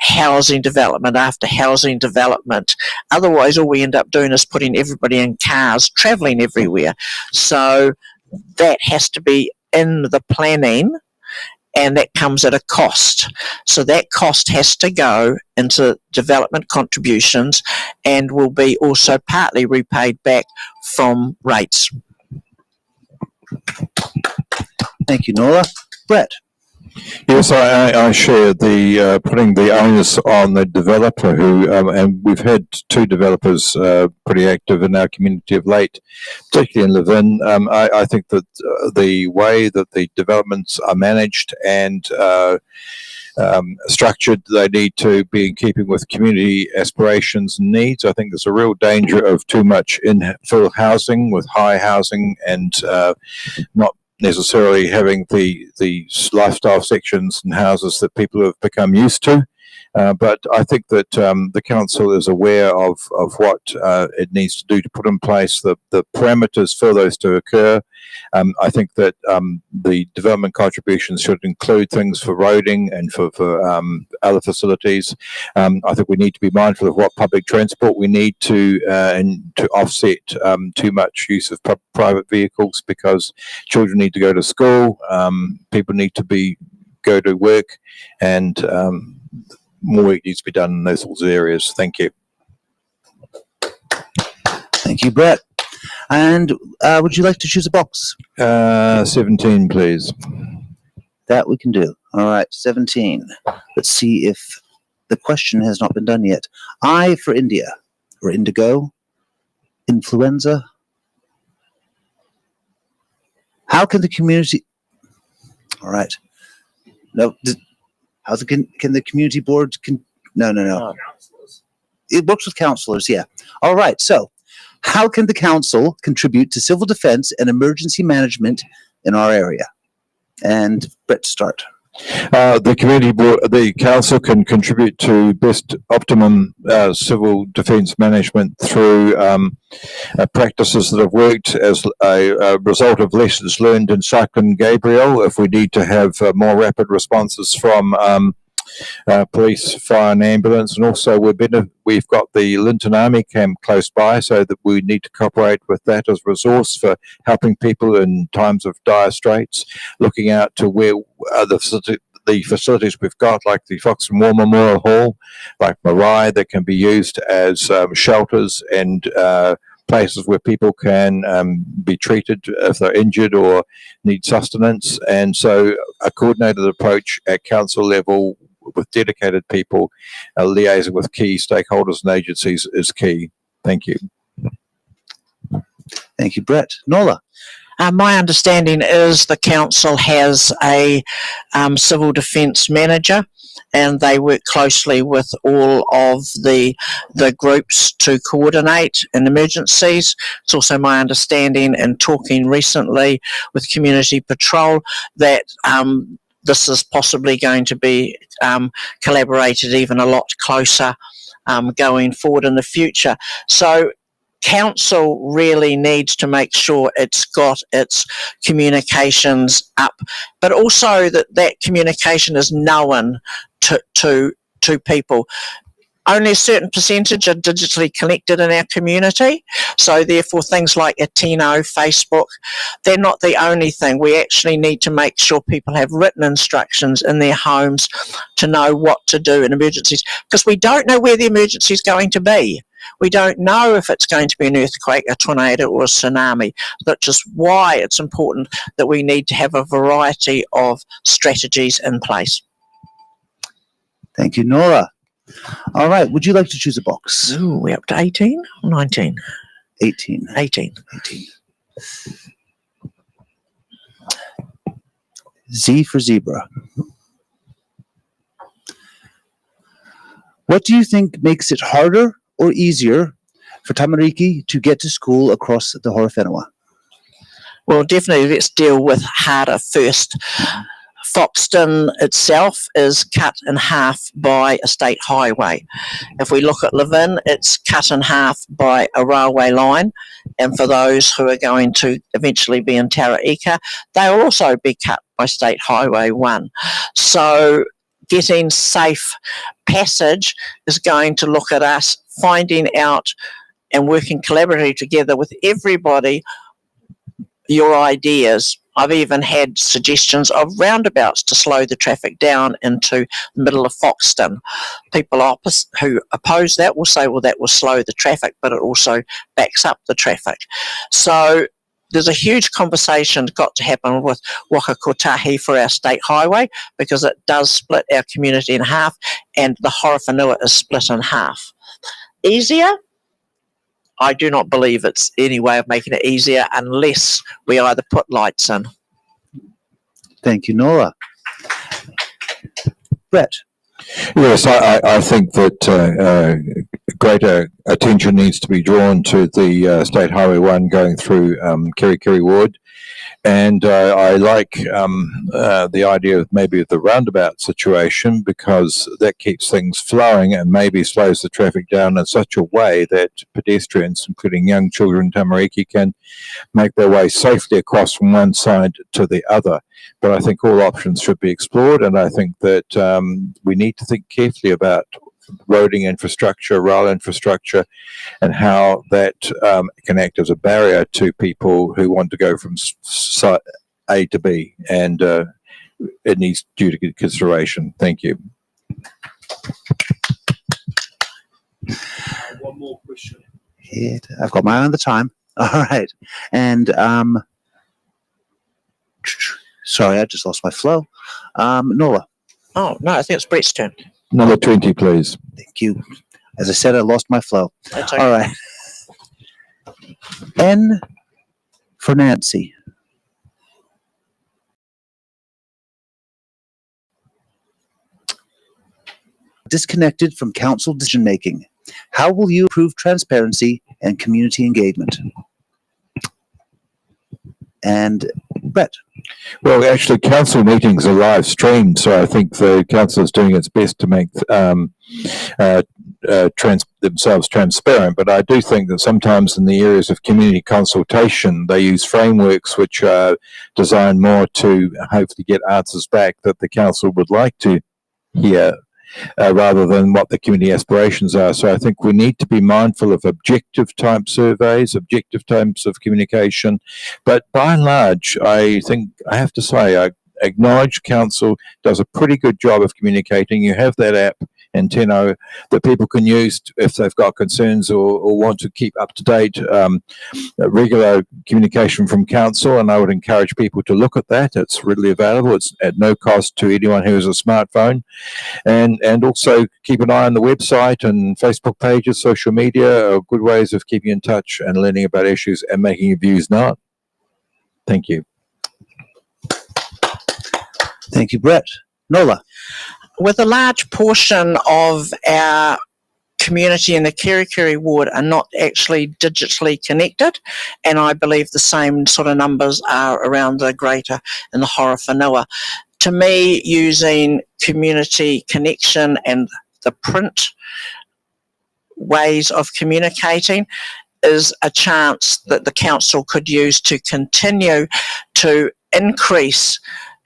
housing development after housing development. Otherwise, all we end up doing is putting everybody in cars, travelling everywhere. So that has to be in the planning, and that comes at a cost. So that cost has to go into development contributions and will be also partly repaid back from rates. Thank you, Nola. Brett. Yes, I share the putting the onus on the developer who, and we've had 2 developers pretty active in our community of late, particularly in Levin. I think that the way that the developments are managed and structured, they need to be in keeping with community aspirations and needs. I think there's a real danger of too much infill housing with high housing and not necessarily having the lifestyle sections and houses that people have become used to. But I think that the council is aware of what it needs to do to put in place the parameters for those to occur. I think that the development contributions should include things for roading and for other facilities. I think we need to be mindful of what public transport we need to offset too much use of private vehicles, because children need to go to school, people need to go to work, and more work needs to be done in those sorts of areas. Thank you. Thank you, Brett. And would you like to choose a box? 17, please. That we can do. All right, 17. Let's see if the question has not been done yet. I for India, or indigo, influenza. How can the community... All right. No, how can the community board... No. Councillors. It works with councillors, yeah. All right, so how can the council contribute to civil defense and emergency management in our area? And Brett, start. The community board, the council can contribute to best optimum civil defence management through practices that have worked as a result of lessons learned in Cyclone Gabriel. If we need to have more rapid responses from police, fire and ambulance, and also we've got the Linton Army camp close by, so that we need to cooperate with that as a resource for helping people in times of dire straits, looking out to where the facilities we've got, like the Foxton War Memorial Hall, like Marai, that can be used as shelters and places where people can be treated if they're injured or need sustenance. And so a coordinated approach at council level with dedicated people liaising with key stakeholders and agencies is key. Thank you. Thank you, Brett. Nola. My understanding is the council has a civil defence manager, and they work closely with all of the groups to coordinate in emergencies. It's also my understanding, and talking recently with Community Patrol, that this is possibly going to be collaborated even a lot closer going forward in the future. So council really needs to make sure it's got its communications up, but also that communication is known to people. Only a certain percentage are digitally connected in our community, so therefore things like Atino, Facebook, they're not the only thing. We actually need to make sure people have written instructions in their homes to know what to do in emergencies, because we don't know where the emergency is going to be. We don't know if it's going to be an earthquake, a tornado or a tsunami, which is why it's important that we need to have a variety of strategies in place. Thank you, Nora. All right, would you like to choose a box? Ooh, we're up to 18 or 19? 18. 18. 18. Z for zebra. What do you think makes it harder or easier for Tamariki to get to school across the Horowhenua? Well, definitely let's deal with harder first. Foxton itself is cut in half by a state highway. If we look at Levin, it's cut in half by a railway line. And for those who are going to eventually be in Taraika, they'll also be cut by State Highway 1. So getting safe passage is going to look at us finding out and working collaboratively together with everybody your ideas. I've even had suggestions of roundabouts to slow the traffic down into the middle of Foxton. People who oppose that will say, well, that will slow the traffic, but it also backs up the traffic. So there's a huge conversation got to happen with Waka Kotahi for our state highway, because it does split our community in half, and the Horowhenua is split in half. Easier? I do not believe it's any way of making it easier unless we either put lights in. Thank you, Nora. Brett. Yes, I think that greater attention needs to be drawn to the State Highway 1 going through Kere Kere Ward. And I like the idea of maybe the roundabout situation, because that keeps things flowing and maybe slows the traffic down in such a way that pedestrians, including young children in Tamariki, can make their way safely across from one side to the other. But I think all options should be explored, and I think that we need to think carefully about roading infrastructure, rail infrastructure, and how that can act as a barrier to people who want to go from site A to B, and it needs due to consideration. Thank you. One more question. I've got my eye on the time. All right. And sorry, I just lost my flow. Nola, Oh, no, I think it's Brett's turn. Number 20, please. thank you. As I said, I lost my flow. That's okay. All right. N for Nancy. Disconnected from council decision making. How will you improve transparency and community engagement? And Brett. Well, actually, council meetings are live streamed, so I think the council is doing its best to make themselves transparent. But I do think that sometimes in the areas of community consultation, they use frameworks which are designed more to hopefully get answers back that the council would like to hear. Rather than what the community aspirations are. So I think we need to be mindful of objective type surveys, objective types of communication. But by and large, I think I have to say, I acknowledge council does a pretty good job of communicating. You have that app, Anteno, that people can use if they've got concerns or want to keep up to date regular communication from council, and I would encourage people to look at that. It's readily available. It's at no cost to anyone who has a smartphone, and also keep an eye on the website and Facebook pages. Social media are good ways of keeping in touch and learning about issues and making your views known. Thank you. Thank you, Brett. Nola. With a large portion of our community in the Kere Kere ward are not actually digitally connected, and I believe the same sort of numbers are around the greater in the Horowhenua. To me, using community connection and the print ways of communicating is a chance that the council could use to continue to increase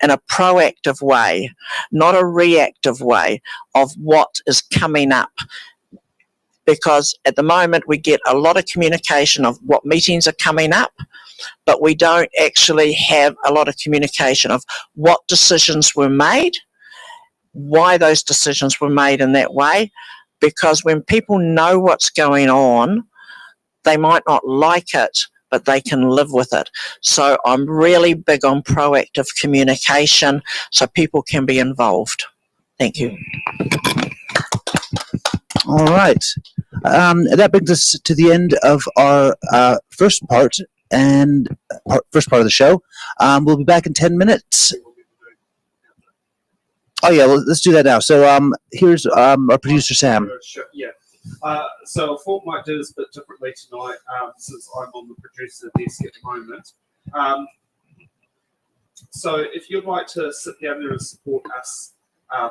in a proactive way, not a reactive way, of what is coming up. Because at the moment we get a lot of communication of what meetings are coming up, but we don't actually have a lot of communication of what decisions were made, why those decisions were made in that way. Because when people know what's going on, they might not like it, but they can live with it. So I'm really big on proactive communication so people can be involved. Thank you. All right. That brings us to the end of our first part of the show. We'll be back in 10 minutes. Oh yeah, well, let's do that now. So here's our producer Sam. Sure, yeah. So I thought I might do this a bit differently tonight, since I'm on the producer desk at the moment. So if you'd like to sit down there and support us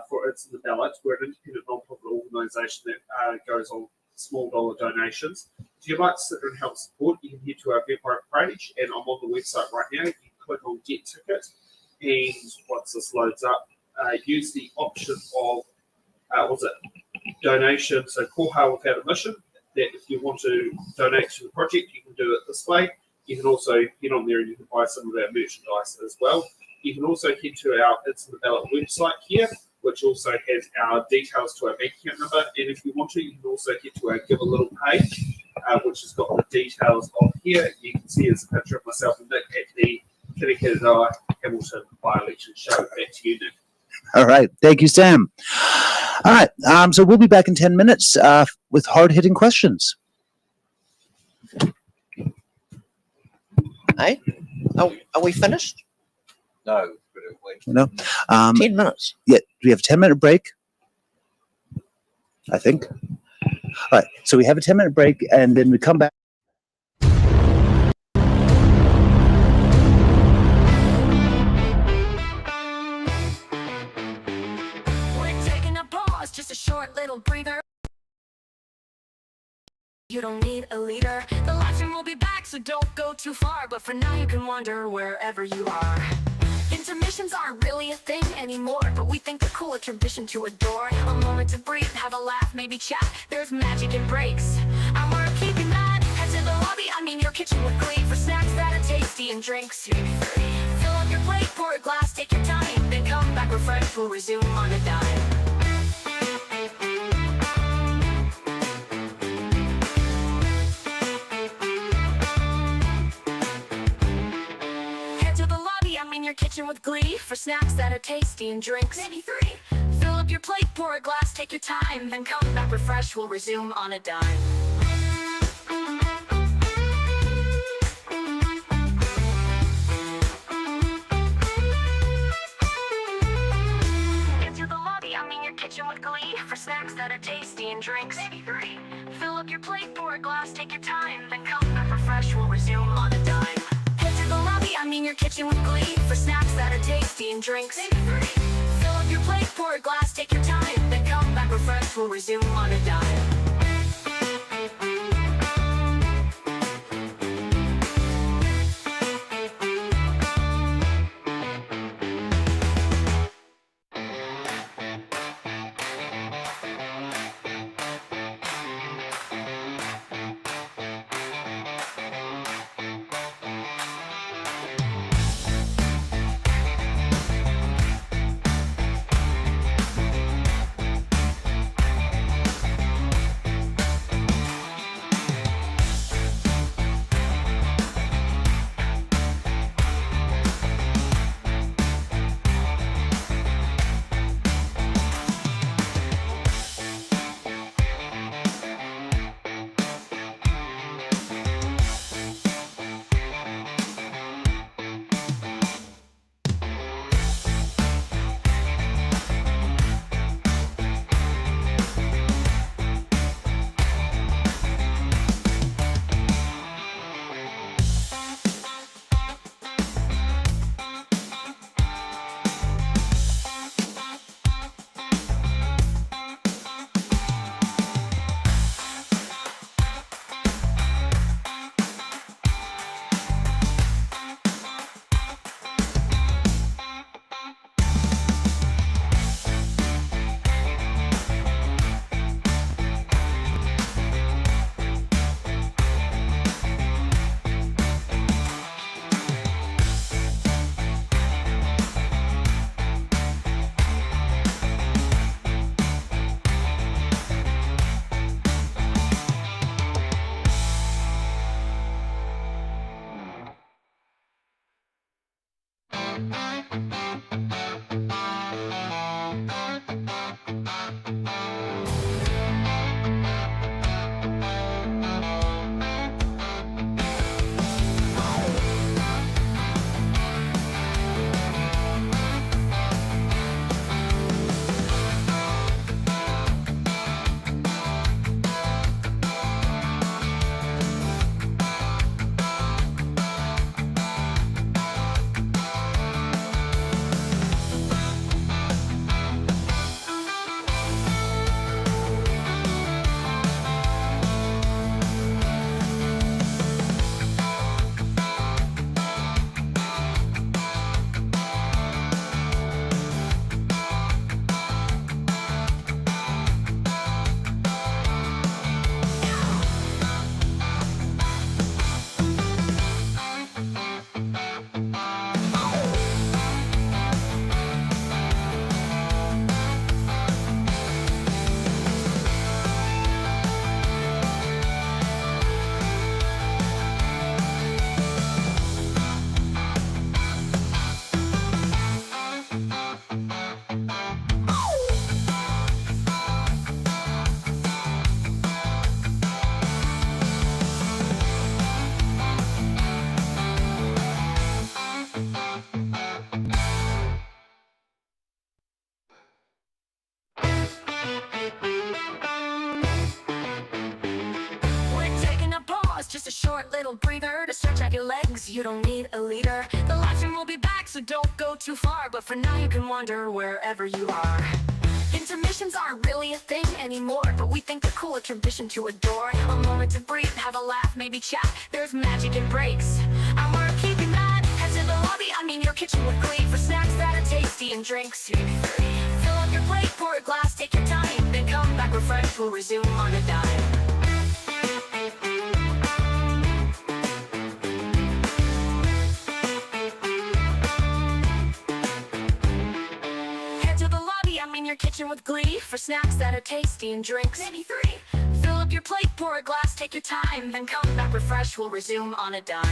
for It's in the Ballot, we're an independent non-profit organisation that goes on small dollar donations. If you'd like to sit there and help support, you can head to our Eventbrite page, and I'm on the website right now. You can click on Get Ticket, and once this loads up, use the option of donation, so Koha without a mission, that if you want to donate to the project, you can do it this way. You can also get on there and you can buy some of our merchandise as well. You can also head to our It's in the Ballot website here, which also has our details to our bank account number. And if you want to, you can also head to our Give a Little page, which has got the details of here. You can see there's a picture of myself and Nick at the Kere Kere Hamilton by-election show. Back to you, Nick. All right. Thank you, Sam. All right. So we'll be back in 10 minutes with hard-hitting questions. Hey? Oh, are we finished? No. No. 10 minutes. Yeah. We have a 10-minute break, I think. All right. So we have a 10-minute break, and then we come back. Just a short little breather. You don't need a leader. The live stream will be back, so don't go too far. But for now, you can wander wherever you are. Intermissions aren't really a thing anymore, but we think they're cool, a tradition to adore. A moment to breathe, have a laugh, maybe chat. There's magic in breaks, and we're keeping that. Head to the lobby, your kitchen with glee, for snacks that are tasty and drinks to be free. Fill up your plate, pour a glass, take your time, then come back refreshed. We'll resume on a dime. Your kitchen kitchen with glee for snacks that are tasty and drinks. Maybe 3. Fill up your plate, pour a glass, take your time, then come back refreshed, we'll resume on a dime. Into the lobby, I'm in your kitchen with glee for snacks that are tasty and drinks. Maybe 3. Fill up your plate, pour a glass, take your time, then come back refreshed, we'll resume on a dime. Head to the lobby, I'm in your kitchen with glee for snacks that are tasty and drinks. Maybe 3. Fill up your plate, pour a glass, take your time, then come back refreshed, we'll resume on a dime. Just a short little breather to stretch out your legs, you don't need a leader. The live stream will be back, so don't go too far, but for now you can wander wherever you are. Intermissions aren't really a thing anymore, but we think they're cool, a tradition to adore. A moment to breathe, have a laugh, maybe chat, there's magic in breaks, and we're keeping that. Head to the lobby, I mean your kitchen with glee for snacks that are tasty and drinks. Fill up your plate, pour a glass, take your time, then come back refreshed, we'll resume on a dime. Your kitchen with glee for snacks that are tasty and drinks. Maybe 3. Fill up your plate, pour a glass, take your time, then come back refreshed, we'll resume on a dime.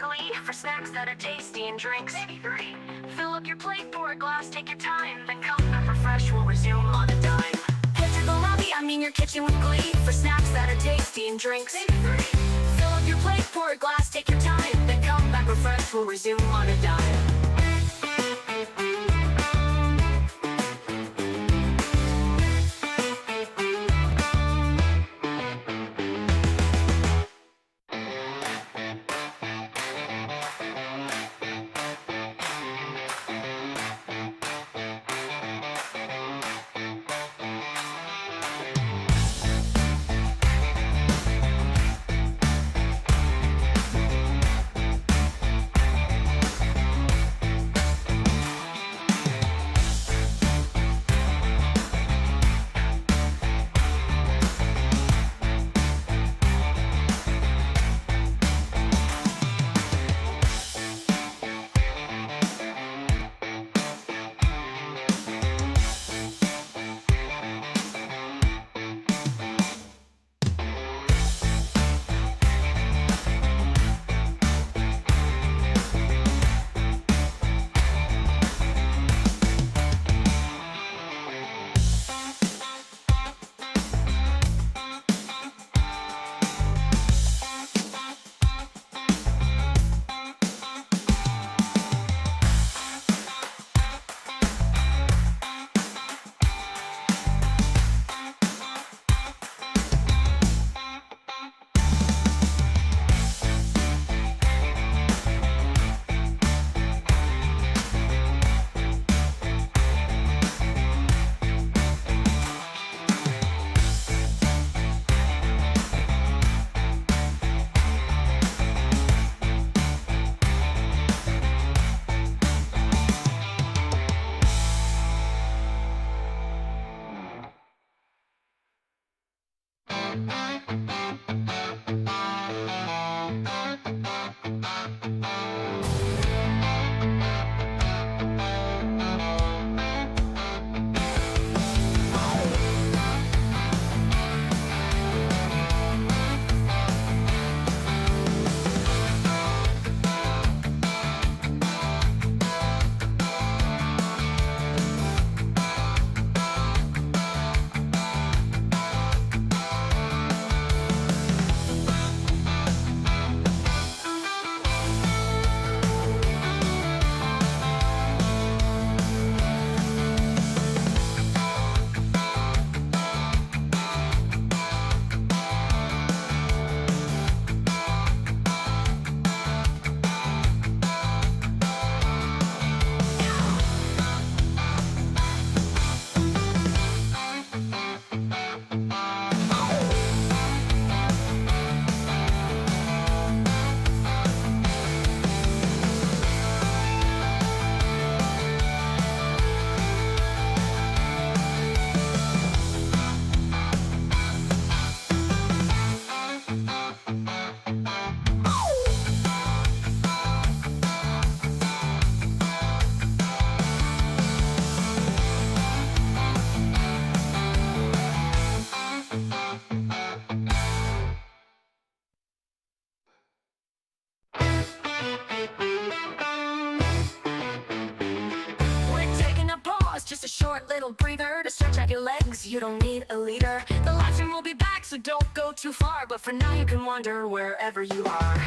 glee for snacks that are tasty and drinks. Maybe 3. Fill up your plate, pour a glass, take your time, then come back refreshed, we'll resume on a dime. Head to the lobby, I mean your kitchen with glee for snacks that are tasty and drinks. Maybe 3. Fill up your plate, pour a glass, take your time, then come back refreshed, we'll resume on a dime. Just a short little breather to stretch out your legs, you don't need a leader. The live stream will be back, so don't go too far, but for now you can wander wherever you are.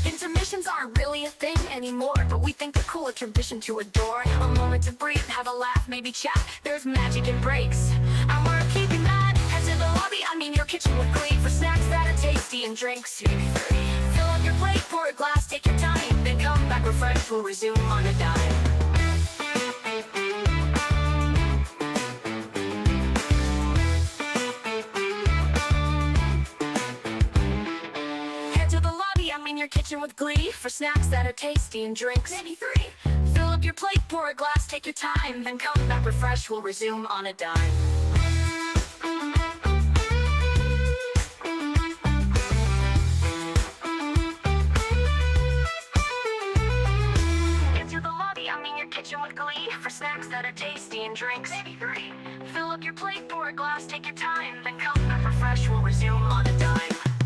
Intermissions aren't really a thing anymore, but we think they're cool, a tradition to adore. A moment to breathe, have a laugh, maybe chat, there's magic in breaks, and we're keeping that. Head to the lobby, I mean your kitchen with glee for snacks that are tasty and drinks. Fill up your plate, pour a glass, take your time, then come back refreshed, we'll resume on a dime. Your kitchen with glee for snacks that are tasty and drinks. Maybe 3. Fill up your plate, pour a glass, take your time, then come back refreshed, we'll resume on a dime. Get to the lobby, I mean your kitchen with glee for snacks that are tasty and drinks. Maybe 3. Fill up your plate, pour a glass, take your time, then come back refreshed, we'll resume on a dime.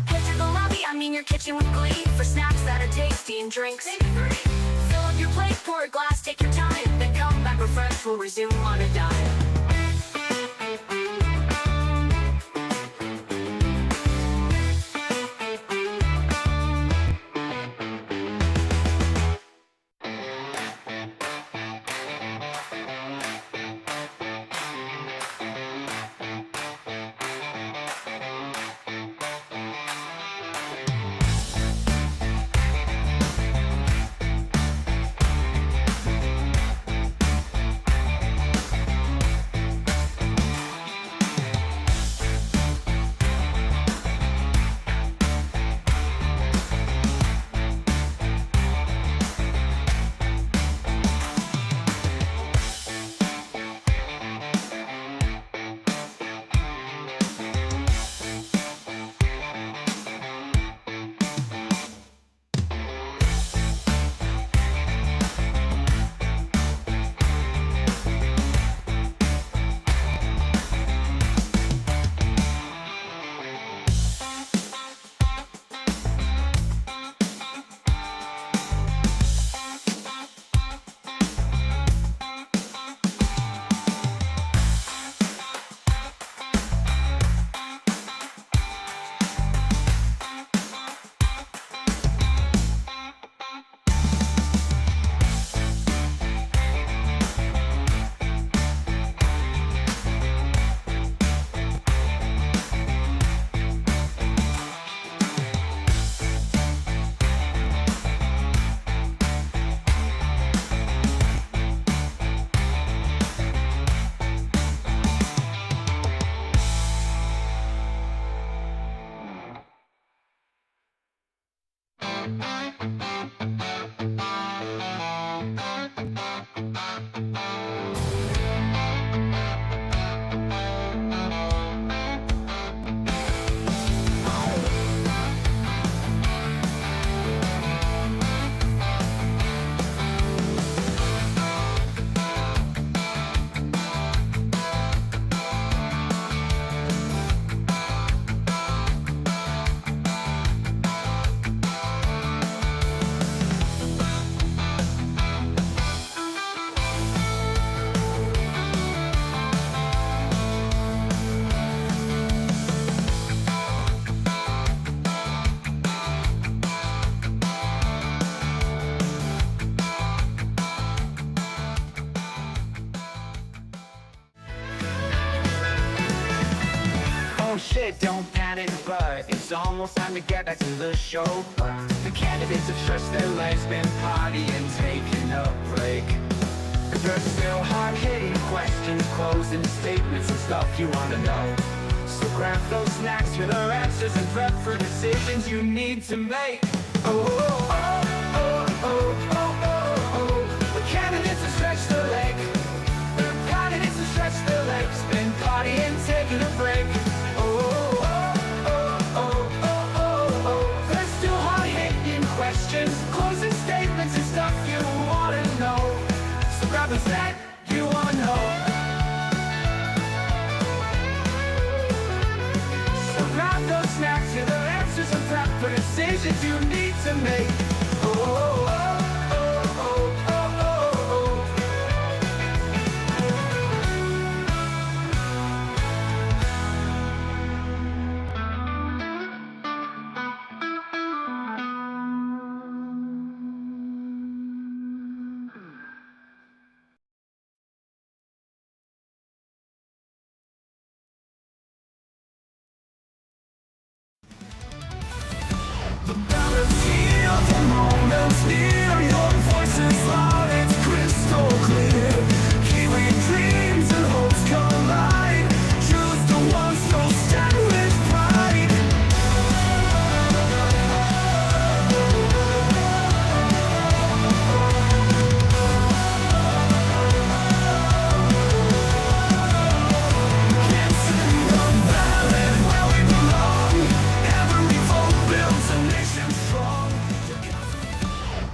Head to the lobby, I mean your kitchen with glee for snacks that are tasty and drinks. Fill up your plate, pour a glass, take your time, then come back refreshed, we'll resume on a dime. Oh shit, don't panic, but it's almost time to get back to the show. The candidates have stretched their legs, been partying, taking a break. Cause there's still hard-hitting questions, closing statements and stuff you wanna know. So grab those snacks for their answers and prep for decisions you need to make. Oh, oh, oh, oh, oh, oh, oh. The candidates have stretched their leg. The candidates have stretched their legs, been partying, taking a break. Closing statements and stuff you wanna know. So grab a snack you wanna know. So grab those snacks, here the answers and prep for decisions you need to make. Oh, oh, oh, oh, oh, oh, oh. The ballot's here, the moment's near. Your voice is loud, it's crystal clear. Kiwi dreams and hopes collide. Choose the ones who'll stand with pride. Can't see the ballot where we belong. Every vote builds a nation strong.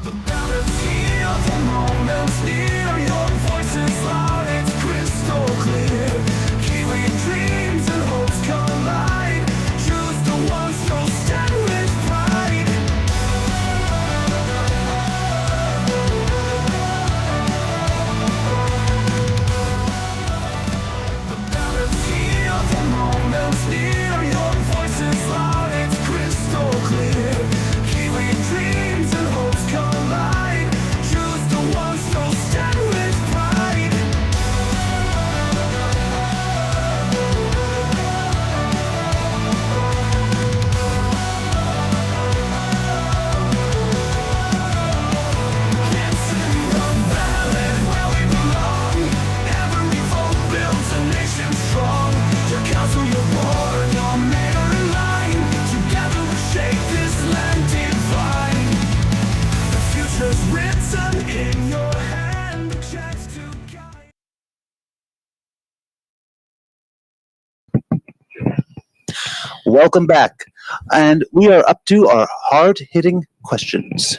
The Welcome back. And we are up to our hard-hitting questions.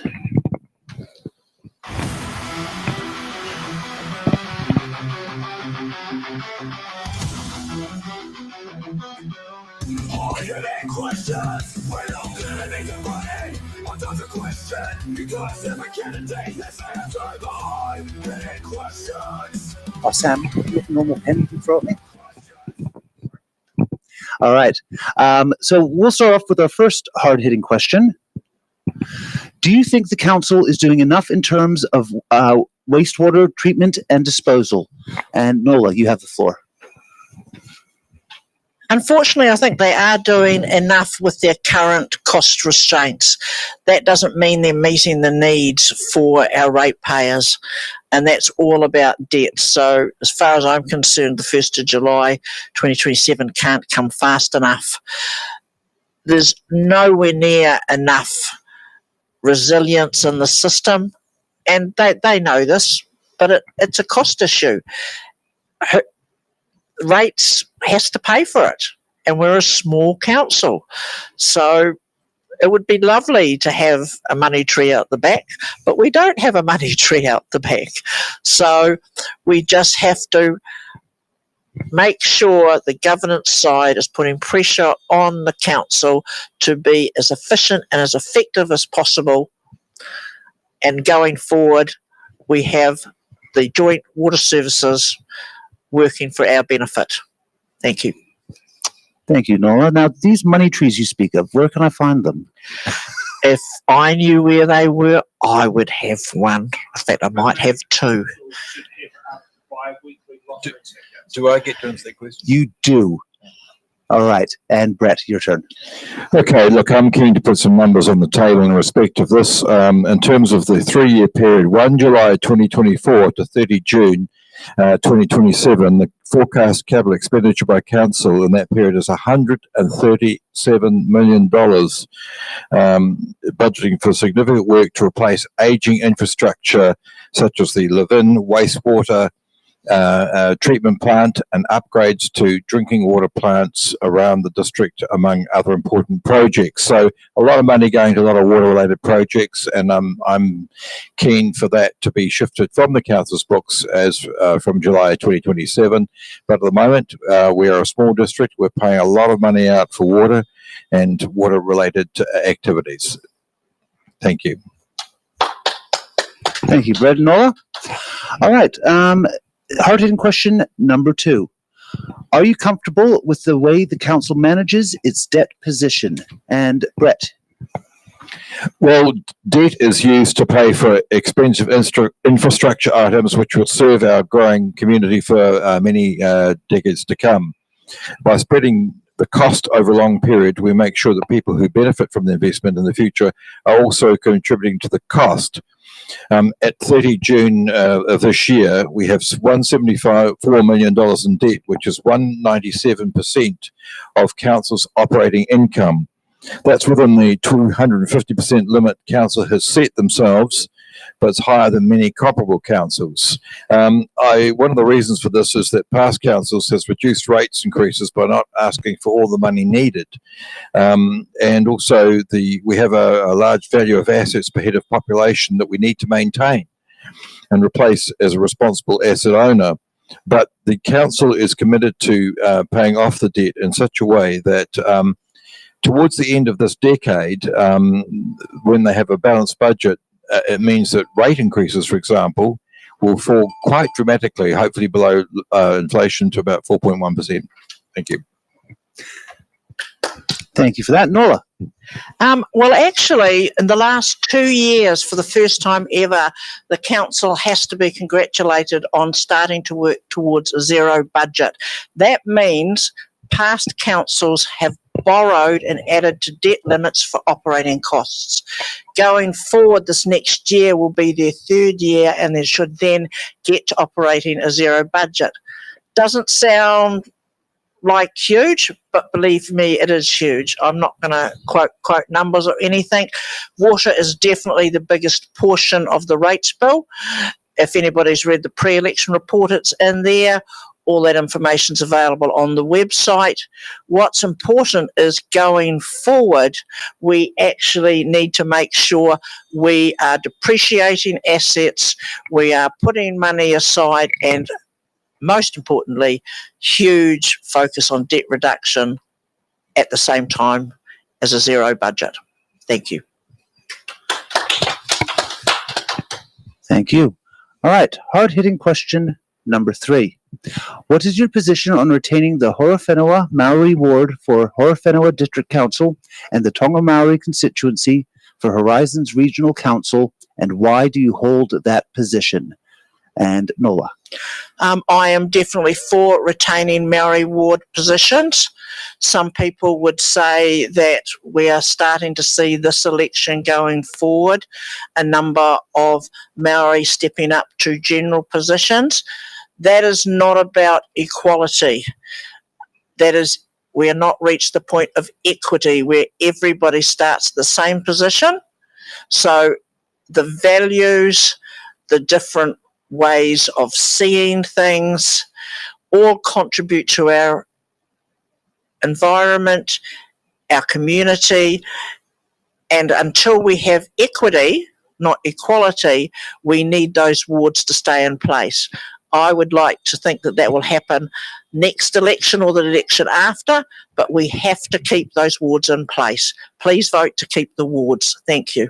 Hard-hitting questions. We don't get anything funny. What does a question? Because every candidate has answered the hard-hitting questions. Oh, Sam, you have a normal pen you can throw at me? All right. So we'll start off with our first hard-hitting question. Do you think the council is doing enough in terms of wastewater treatment and disposal? And Nola, you have the floor. Unfortunately, I think they are doing enough with their current cost restraints. That doesn't mean they're meeting the needs for our ratepayers, and that's all about debt. So as far as I'm concerned, the 1st of July 2027 can't come fast enough. There's nowhere near enough resilience in the system, and they know this, but it's a cost issue. Rates has to pay for it, and we're a small council, so it would be lovely to have a money tree out the back, but we don't have a money tree out the back, so we just have to make sure the governance side is putting pressure on the council to be as efficient and as effective as possible, and going forward we have the joint water services working for our benefit. Thank you. Thank you, Nola. Now, these money trees you speak of, where can I find them? If I knew where they were, I would have one. In fact, I might have two. Do I get to answer that question? You do. All right. And Brett, your turn. Okay, look, I'm keen to put some numbers on the table in respect of this. In terms of the 3-year period, 1 July 2024 to 30 June 2027, the forecast capital expenditure by council in that period is $137 million, budgeting for significant work to replace ageing infrastructure such as the live-in wastewater treatment plant and upgrades to drinking water plants around the district, among other important projects. So a lot of money going to a lot of water related projects, and I'm keen for that to be shifted from the council's books as from July 2027. But at the moment, we are a small district. We're paying a lot of money out for water and water related activities. Thank you. Thank you, Brett and Nola. All right. Hard-hitting question number 2. Are you comfortable with the way the council manages its debt position? And Brett. Well, debt is used to pay for expensive infrastructure items which will serve our growing community for many decades to come. By spreading the cost over a long period, we make sure that people who benefit from the investment in the future are also contributing to the cost. At 30 June of this year, we have $174 million in debt, which is 197% of council's operating income. That's within the 250% limit council has set themselves, but it's higher than many comparable councils. One of the reasons for this is that past councils has reduced rates increases by not asking for all the money needed. And also we have a large value of assets per head of population that we need to maintain and replace as a responsible asset owner. But the council is committed to paying off the debt in such a way that towards the end of this decade, when they have a balanced budget, it means that rate increases, for example, will fall quite dramatically, hopefully below inflation to about 4.1%. Thank you. Thank you for that. Nola. Well, actually, in the last 2 years, for the first time ever, the council has to be congratulated on starting to work towards a zero budget. That means past councils have borrowed and added to debt limits for operating costs. Going forward, this next year will be their 3rd year, and they should then get to operating a zero budget. Doesn't sound like huge, but believe me, it is huge. I'm not going to quote numbers or anything. Water is definitely the biggest portion of the rates bill. If anybody's read the pre-election report, it's in there. All that information is available on the website. What's important is going forward, we actually need to make sure we are depreciating assets, we are putting money aside, and most importantly, huge focus on debt reduction at the same time as a zero budget. Thank you. Thank you. All right, hard-hitting question number 3. What is your position on retaining the Horowhenua Maori ward for Horowhenua District Council and the Tonga Maori constituency for Horizons Regional Council, and why do you hold that position? And Nola. I am definitely for retaining Maori ward positions. Some people would say that we are starting to see this election going forward, a number of Maori stepping up to general positions. That is not about equality. That is, we are not reached the point of equity where everybody starts the same position. So the values, the different ways of seeing things all contribute to our environment, our community, and until we have equity, not equality, we need those wards to stay in place. I would like to think that that will happen next election or the election after, but we have to keep those wards in place. Please vote to keep the wards. Thank you.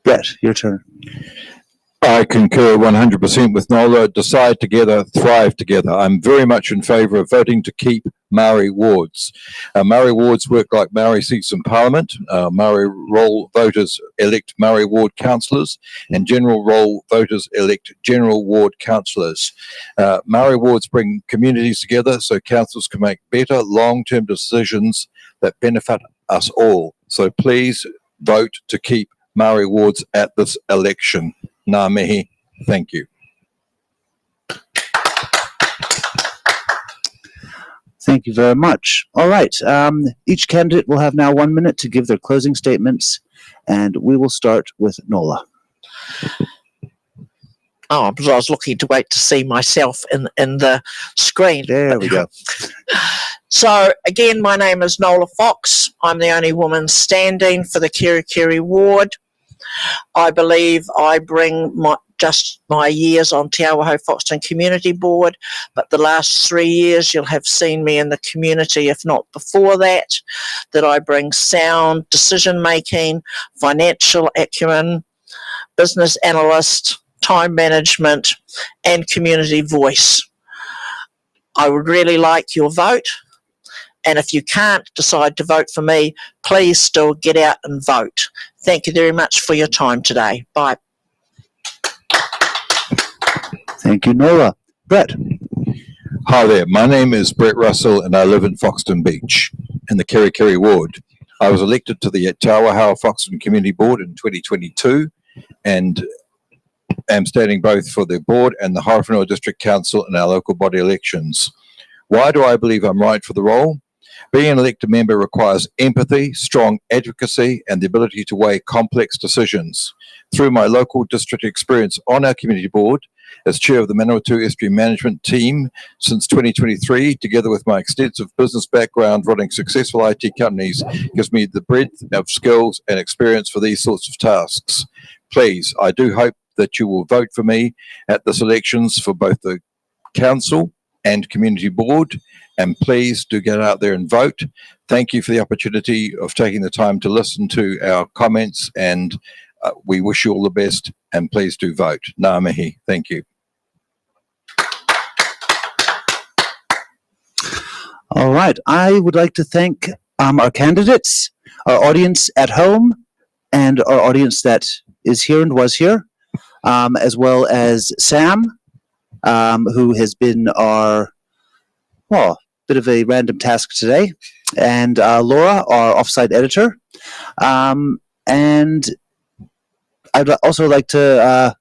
Brett, your turn. I concur 100% with Nola. Decide together, thrive together. I'm very much in favour of voting to keep Maori wards. Maori wards work like Maori seats in Parliament. Maori roll voters elect Maori ward councillors, and general roll voters elect general ward councillors. Maori wards bring communities together so councils can make better long-term decisions that benefit us all. So please vote to keep Maori wards at this election. Ngā mihi. Thank you. Thank you very much. All right. Each candidate will have now 1 minute to give their closing statements, and we will start with Nola. Oh, I was looking to wait to see myself in the screen. There we go. So, again, my name is Nola Fox. I'm the only woman standing for the Kere Kere ward. I believe I bring just my years on Te Awahou Foxton Community Board, but the last 3 years you'll have seen me in the community, if not before that I bring sound decision-making, financial acumen, business analyst, time management, and community voice. I would really like your vote. And if you can't decide to vote for me, please still get out and vote. Thank you very much for your time today. Bye. Thank you, Nola. Brett. Hi there. My name is Brett Russell, and I live in Foxton Beach in the Kere Kere ward. I was elected to the Te Awahou Foxton Community Board in 2022, and am standing both for the board and the Horowhenua District Council in our local body elections. Why do I believe I'm right for the role? Being an elected member requires empathy, strong advocacy, and the ability to weigh complex decisions. Through my local district experience on our community board, as chair of the Manawatu Estuary Management Team since 2023, together with my extensive business background running successful IT companies, gives me the breadth of skills and experience for these sorts of tasks. Please, I do hope that you will vote for me at this elections for both the council and community board, and please do get out there and vote. Thank you for the opportunity of taking the time to listen to our comments, and we wish you all the best, and please do vote. Ngā mihi. Thank you. All right. I would like to thank our candidates, our audience at home, and our audience that is here and was here, as well as Sam, who has been our, bit of a random task today, and Laura, our offsite editor. And I'd also like to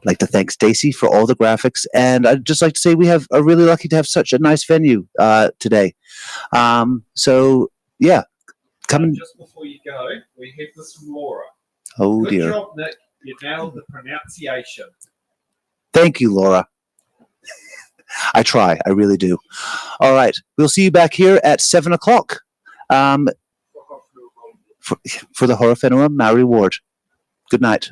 thank Stacey for all the graphics, and I'd just like to say we are really lucky to have such a nice venue today. So yeah, come. Just before you go, we have this from Laura. Oh Good dear. job, Nick. You nailed the pronunciation. Thank you, Laura. I try. I really do. All right. We'll see you back here at 7 o'clock for the Horowhenua Maori Ward. Good night.